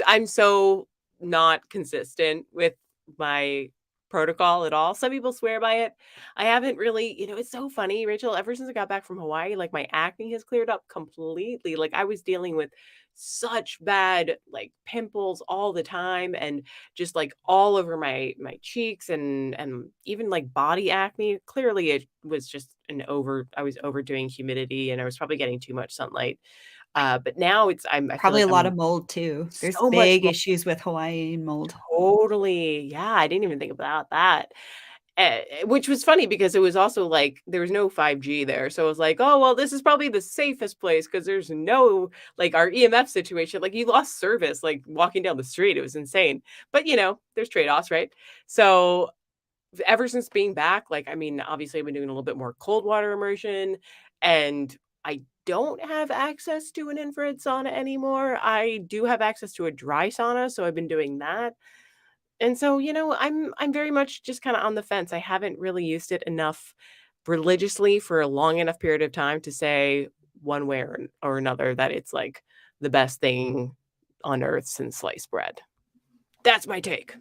I'm so not consistent with my protocol at all. Some people swear by it. I haven't really, it's so funny, Rachel, ever since I got back from Hawaii, like my acne has cleared up completely. Like I was dealing with such bad like pimples all the time and just like all over my cheeks and even like body acne. Clearly it was just I was overdoing humidity and I was probably getting too much sunlight. But now I feel Probably like a lot I'm of mold too. There's so much big more. issues with Hawaiian mold. Totally. Yeah, I didn't even think about that. Which was funny because it was also like there was no 5G there. So it was like, oh, well, this is probably the safest place because there's no like our EMF situation. Like you lost service, like walking down the street. It was insane. But there's trade-offs, right? So ever since being back, like, I mean, obviously I've been doing a little bit more cold water immersion and I don't have access to an infrared sauna anymore. I do have access to a dry sauna, so I've been doing that. And so, I'm very much just kind of on the fence. I haven't really used it enough religiously for a long enough period of time to say one way or another that it's like the best thing on earth since sliced bread. That's my take.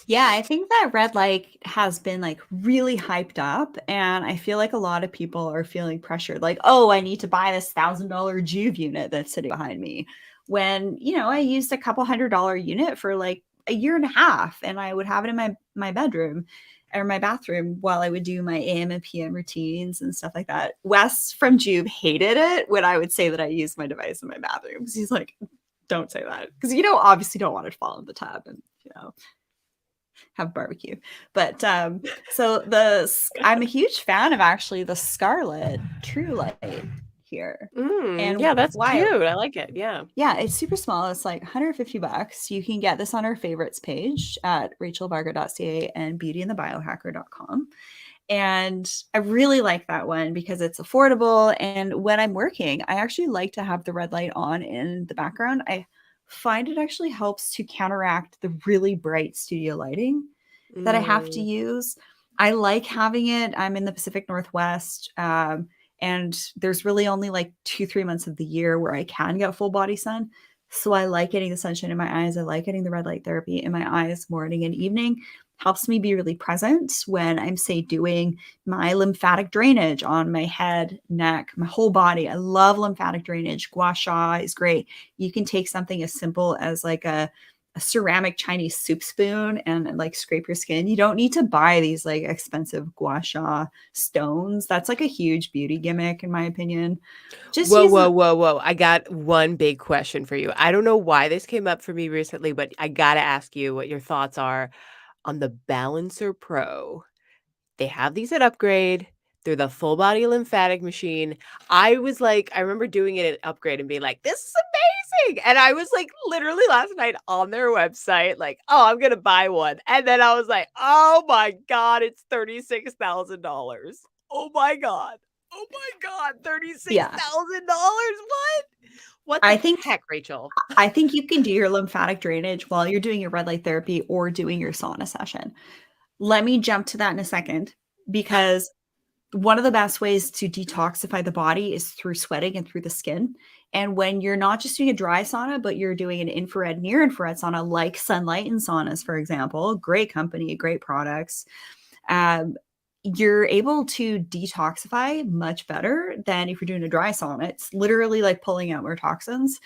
Yeah, I think that red light has been like really hyped up, and I feel like a lot of people are feeling pressured, like, oh, I need to buy this $1,000 Juve unit that's sitting behind me. When, I used a couple $100 unit for like a year and a half, and I would have it in my bedroom or my bathroom while I would do my AM and PM routines and stuff like that. Wes from Juve hated it when I would say that I used my device in my bathroom because he's like, don't say that. Because obviously don't want it to fall in the tub and have barbecue. But so I'm a huge fan of actually the Scarlet True Light here. Yeah, And that's why? cute. I like it. Yeah. Yeah, it's super small. It's like $150. You can get this on our favorites page at rachelvarga.ca and beautyandthebiohacker.com. And I really like that one because it's affordable. And when I'm working, I actually like to have the red light on in the background. I find it actually helps to counteract the really bright studio lighting that I have to Mm. use. I like having it. I'm in the Pacific Northwest. And there's really only like 2-3 months of the year where I can get full body sun. So I like getting the sunshine in my eyes. I like getting the red light therapy in my eyes morning and evening. Helps me be really present when I'm, say, doing my lymphatic drainage on my head, neck, my whole body. I love lymphatic drainage. Gua sha is great. You can take something as simple as like a ceramic Chinese soup spoon and like scrape your skin. You don't need to buy these like expensive gua sha stones. That's like a huge beauty gimmick, in my opinion. Just Whoa, use whoa, whoa, whoa. I got one big question for you. I don't know why this came up for me recently, but I got to ask you what your thoughts are on the Balancer Pro. They have these at Upgrade. They're the full body lymphatic machine. I remember doing it at Upgrade and being like, this is amazing. And I was like, literally last night on their website, like, oh, I'm going to buy one. And then I was like, oh my God, it's $36,000. Oh my God. Oh my God, yeah. $36,000. What? What I the think heck, Rachel? I think you can do your lymphatic drainage while you're doing your red light therapy or doing your sauna session. Let me jump to that in a second because one of the best ways to detoxify the body is through sweating and through the skin. And when you're not just doing a dry sauna, but you're doing an infrared, near infrared sauna, like Sunlight and Saunas, for example, great company, great products, um, you're able to detoxify much better than if you're doing a dry sauna. It's literally like pulling out more toxins,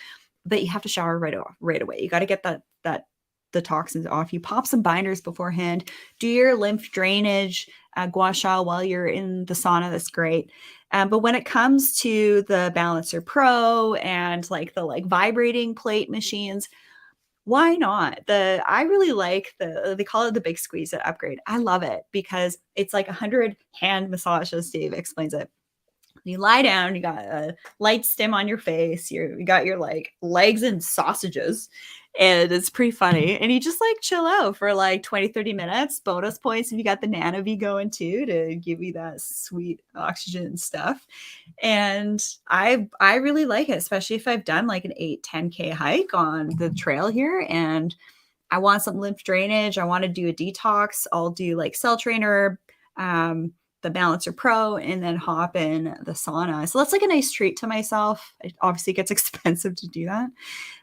but you have to shower right away. You got to get the toxins off. You pop some binders beforehand, do your lymph drainage, gua sha while you're in the sauna. That's great. But when it comes to the Balancer Pro and like the like vibrating plate machines, why not? I really like they call it the big squeeze at Upgrade. I love it because it's like 100 hand massages. Dave explains it. You lie down, you got a light stim on your face, you got your like legs and sausages, and it's pretty funny. And you just like chill out for like 20-30 minutes. Bonus points if you got the Nano V going too to give you that sweet oxygen stuff. And I really like it, especially if I've done like an 8-10K hike on the trail here and I want some lymph drainage. I want to do a detox. I'll do like Cell Trainer, the Balancer Pro, and then hop in the sauna. So that's like a nice treat to myself. It obviously gets expensive to do that.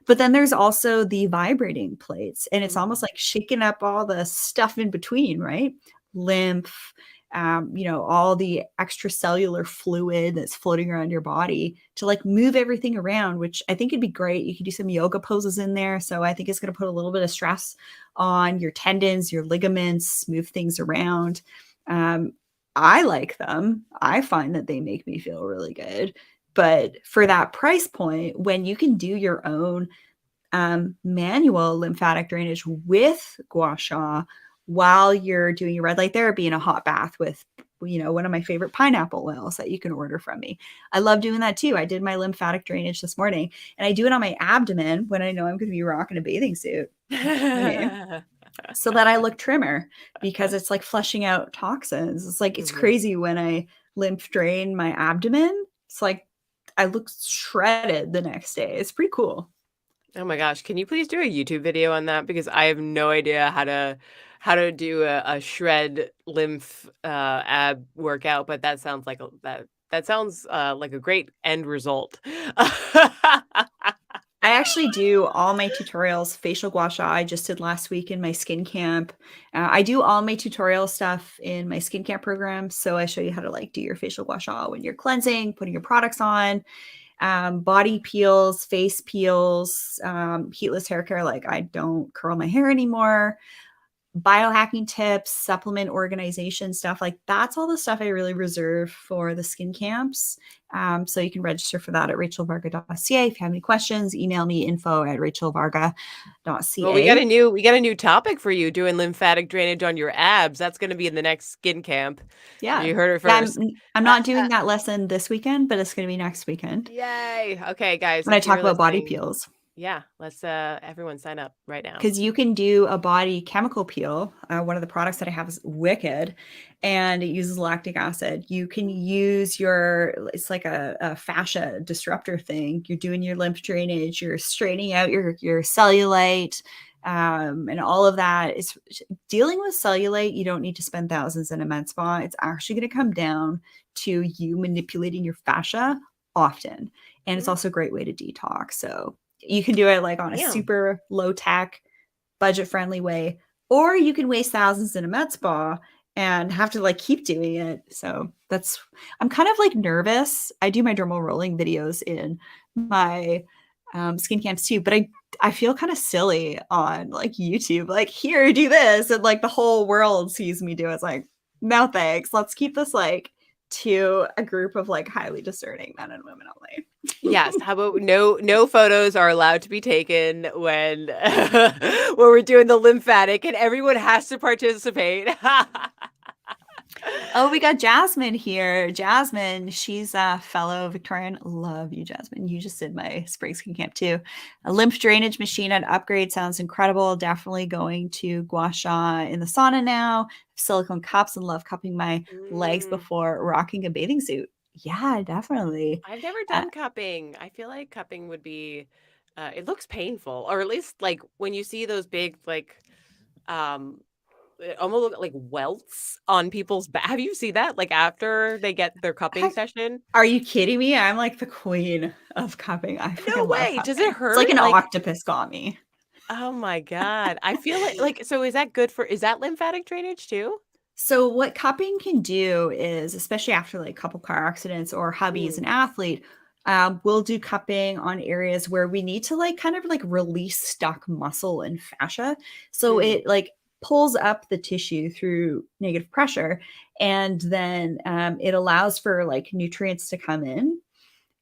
But then there's also the vibrating plates, and it's almost like shaking up all the stuff in between, right? Lymph, all the extracellular fluid that's floating around your body to like move everything around, which I think it'd be great. You could do some yoga poses in there. So I think it's going to put a little bit of stress on your tendons, your ligaments, move things around. I like them. I find that they make me feel really good. But for that price point, when you can do your own manual lymphatic drainage with gua sha while you're doing your red light therapy in a hot bath with, one of my favorite pineapple oils that you can order from me. I love doing that too. I did my lymphatic drainage this morning and I do it on my abdomen when I know I'm going to be rocking a bathing suit. So that I look trimmer because it's like flushing out toxins. It's like, it's crazy when I lymph drain my abdomen. It's like I look shredded the next day. It's pretty cool. Oh my gosh, can you please do a YouTube video on that? Because I have no idea how to do a shred lymph ab workout, but that sounds like that sounds like a great end result. I actually do all my tutorials, facial gua sha I just did last week in my skin camp. I do all my tutorial stuff in my skin camp program. So I show you how to like do your facial gua sha when you're cleansing, putting your products on, body peels, face peels, heatless hair care. Like I don't curl my hair anymore. biohacking tips, supplement organization stuff, like that's all the stuff I really reserve for the skin camps. So you can register for that at rachelvarga.ca. If you have any questions, email me info@rachelvarga.ca. Well, we got a new topic for you, doing lymphatic drainage on your abs. That's going to be in the next skin camp. Yeah. You heard it Yeah, first. I'm not doing that lesson this weekend, but it's going to be next weekend Yay. Okay, guys, when I if talk you're about body listening, peels. yeah, let's everyone sign up right now. Because you can do a body chemical peel. One of the products that I have is Wicked, and it uses lactic acid. You can use it's like a fascia disruptor thing. You're doing your lymph drainage, you're straightening out your cellulite, and all of that. Is dealing with cellulite. You don't need to spend thousands in a med spa. It's actually going to come down to you manipulating your fascia often, and it's also a great way to detox. So you can do it like on a super low tech, budget friendly way, or you can waste thousands in a med spa and have to like keep doing it. So I'm kind of like nervous. I do my dermal rolling videos in my skin camps too, but I feel kind of silly on like YouTube, like here, do this. And like the whole world sees me do it. It's like, no, thanks. Let's keep this like to a group of like highly discerning men and women only. Yes. How about no photos are allowed to be taken when when we're doing the lymphatic, and everyone has to participate. Oh, we got Jasmine here. Jasmine, she's a fellow Victorian. Love you, Jasmine. You just did my spring skin camp too. A lymph drainage machine at Upgrade sounds incredible. Definitely going to gua sha in the sauna now. Silicone cups, and love cupping my legs before rocking a bathing suit. Yeah, definitely. I've never done cupping. I feel like cupping would be, it looks painful, or at least like when you see those big, like, it almost look like welts on people's back. Have you seen that? Like after they get their cupping session? Are you kidding me? I'm like the queen of cupping. I freaking love cupping. Does it hurt? It's like an octopus got me. Oh my God. I feel like, so is that lymphatic drainage too? So what cupping can do is, especially after like couple car accidents, or hubby is an athlete, we'll do cupping on areas where we need to like kind of like release stuck muscle and fascia. So it like pulls up the tissue through negative pressure, and then it allows for like nutrients to come in.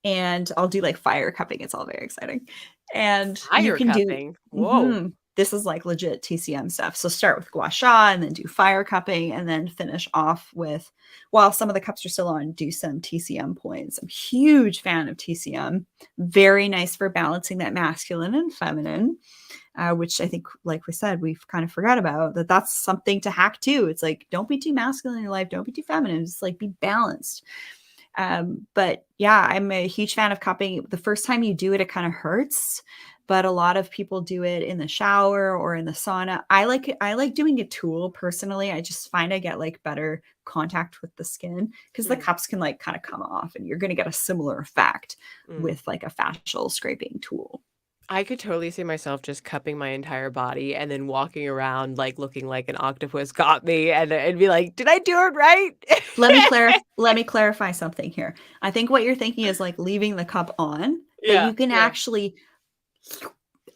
And I'll do like fire cupping. It's all very exciting. And you can cupping. Whoa. This is like legit TCM stuff. So start with gua sha and then do fire cupping, and then finish off with, while some of the cups are still on, do some TCM points. I'm a huge fan of TCM. Very nice for balancing that masculine and feminine, which I think, like we said, we've kind of forgot about that. That's something to hack too. It's like, don't be too masculine in your life. Don't be too feminine. Just like be balanced. But yeah, I'm a huge fan of cupping. The first time you do it, it kind of hurts, but a lot of people do it in the shower or in the sauna. I like doing a tool personally. I just find I get like better contact with the skin, because the cups can like kind of come off, and you're going to get a similar effect with like a fascial scraping tool. I could totally see myself just cupping my entire body and then walking around like looking like an octopus got me, and be like, did I do it right? Let me clarify something here. I think what you're thinking is like leaving the cup on, but you can actually,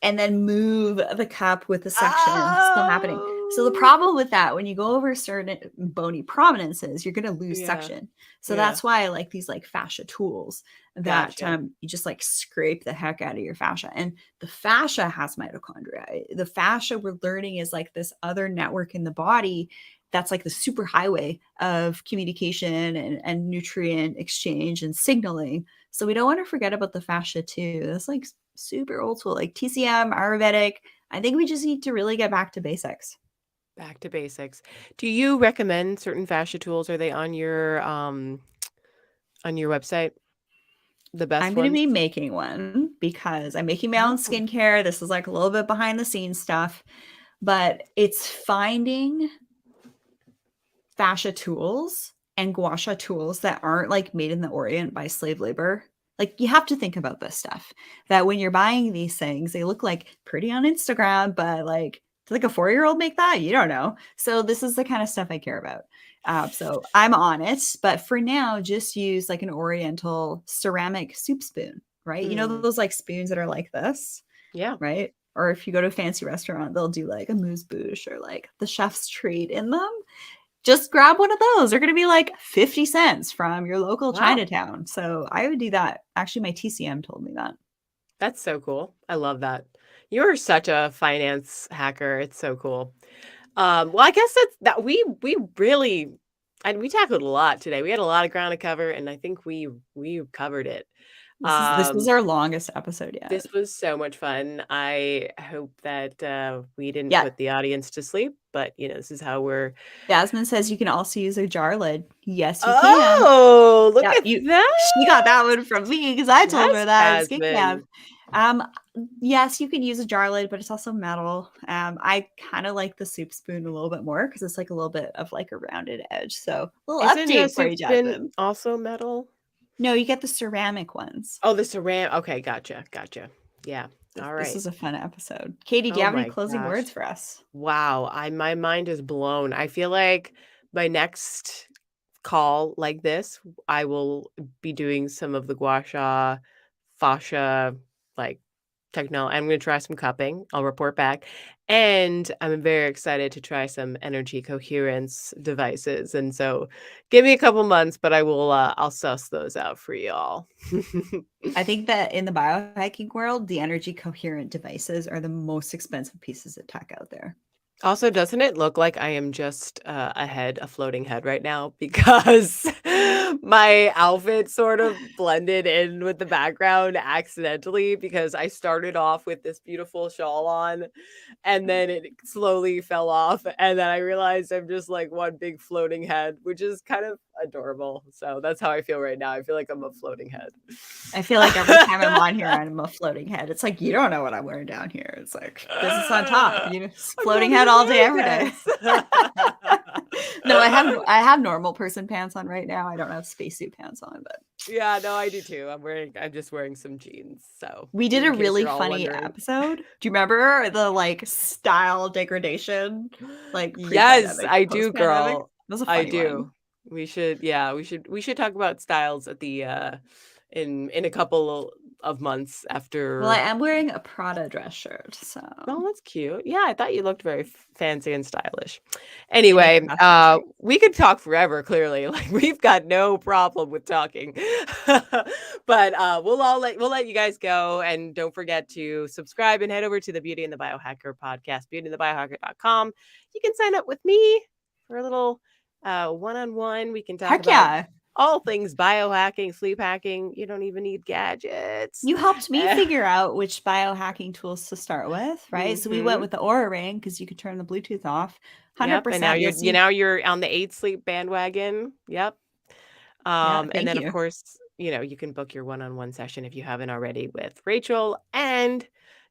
and then move the cup with the suction still happening. So the problem with that, when you go over certain bony prominences, you're going to lose suction. So that's why I like these like fascia tools that you just like scrape the heck out of your fascia. And the fascia has mitochondria. The fascia, we're learning, is like this other network in the body that's like the super highway of communication and nutrient exchange and signaling. So we don't want to forget about the fascia too. That's like super old school, like TCM, Ayurvedic. I think we just need to really get back to basics. Back to basics. Do you recommend certain fascia tools? Are they on your website? The best I'm going to ones? be making one, because I'm making my own skincare. This is like a little bit behind the scenes stuff, but it's finding fascia tools and gua sha tools that aren't like made in the Orient by slave labor. Like, you have to think about this stuff, that when you're buying these things, they look like pretty on Instagram, but like, did like a 4-year-old make that? You don't know. So this is the kind of stuff I care about. So I'm on it, but for now, just use like an Oriental ceramic soup spoon, right? You know, those like spoons that are like this. Yeah. Right. Or if you go to a fancy restaurant, they'll do like a mousse bouche or like the chef's treat in them. Just grab one of those. They're going to be like 50 cents from your local Wow. Chinatown. So I would do that. Actually, my TCM told me that. That's so cool. I love that. You're such a finance hacker. It's so cool. Well, I guess that we really, and we tackled a lot today. We had a lot of ground to cover, and I think we covered it. This was our longest episode yet. This was so much fun. I hope that we didn't Yeah. put the audience to sleep, but this is how we're. Jasmine says you can also use a jar lid. Yes, you can. Oh, look at that! She got that one from me because I told her that. Jasmine. Yes, you can use a jar lid, but it's also metal. I kind of like the soup spoon a little bit more because it's like a little bit of like a rounded edge. So a little update for you, Jasmine. Also metal? No, you get the ceramic ones. Oh, the ceramic. Okay, gotcha. Yeah. All right. This is a fun episode. Katie, do you have any closing words for us? Wow, my mind is blown. I feel like my next call like this, I will be doing some of the gua sha, fascia, like technology. I'm going to try some cupping. I'll report back. And I'm very excited to try some energy coherence devices. And so give me a couple months, but I will, I'll suss those out for y'all. I think that in the biohacking world, the energy coherent devices are the most expensive pieces of tech out there. Also, doesn't it look like I am just a floating head right now because my outfit sort of blended in with the background accidentally because I started off with this beautiful shawl on and then it slowly fell off. And then I realized I'm just like one big floating head, which is kind of adorable. So that's how I feel right now. I feel like I'm a floating head. I feel like every time I'm on here, I'm a floating head. It's like, you don't know what I'm wearing down here. It's like, this is on top. Floating head all day, every day. No, I have normal person pants on right now. I don't have spacesuit pants on, but yeah, no, I do too. I'm just wearing some jeans. So we did a really funny episode. Do you remember the like style degradation? Like yes, I do, girl. That was a funny one. We should talk about styles at the in a couple of months after. Well, I am wearing a Prada dress shirt, so. Oh, that's cute. Yeah, I thought you looked very fancy and stylish. Anyway, we could talk forever, clearly. Like we've got no problem with talking. But we'll let you guys go, and don't forget to subscribe and head over to the Beauty and the Biohacker podcast, beautythebiohacker.com. You can sign up with me for a little one-on-one. We can talk about all things biohacking, sleep hacking. You don't even need gadgets. You helped me figure out which biohacking tools to start with, right? So we went with the Aura Ring because you could turn the Bluetooth off. 100%. Yep, and now you're on the 8 sleep bandwagon. Yep. And then of course, you can book your one-on-one session if you haven't already with Rachel. And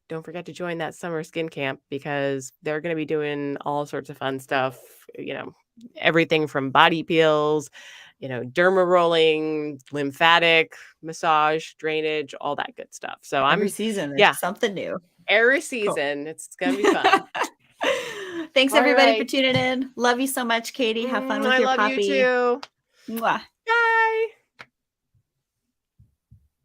don't forget to join that summer skin camp because they're going to be doing all sorts of fun stuff. Everything from body peels, derma rolling, lymphatic massage, drainage, all that good stuff. So every season, there's something new. Every season, it's gonna be fun. Thanks everybody for tuning in. Love you so much, Katie. Have fun with your puppy. I love you too. Mwah.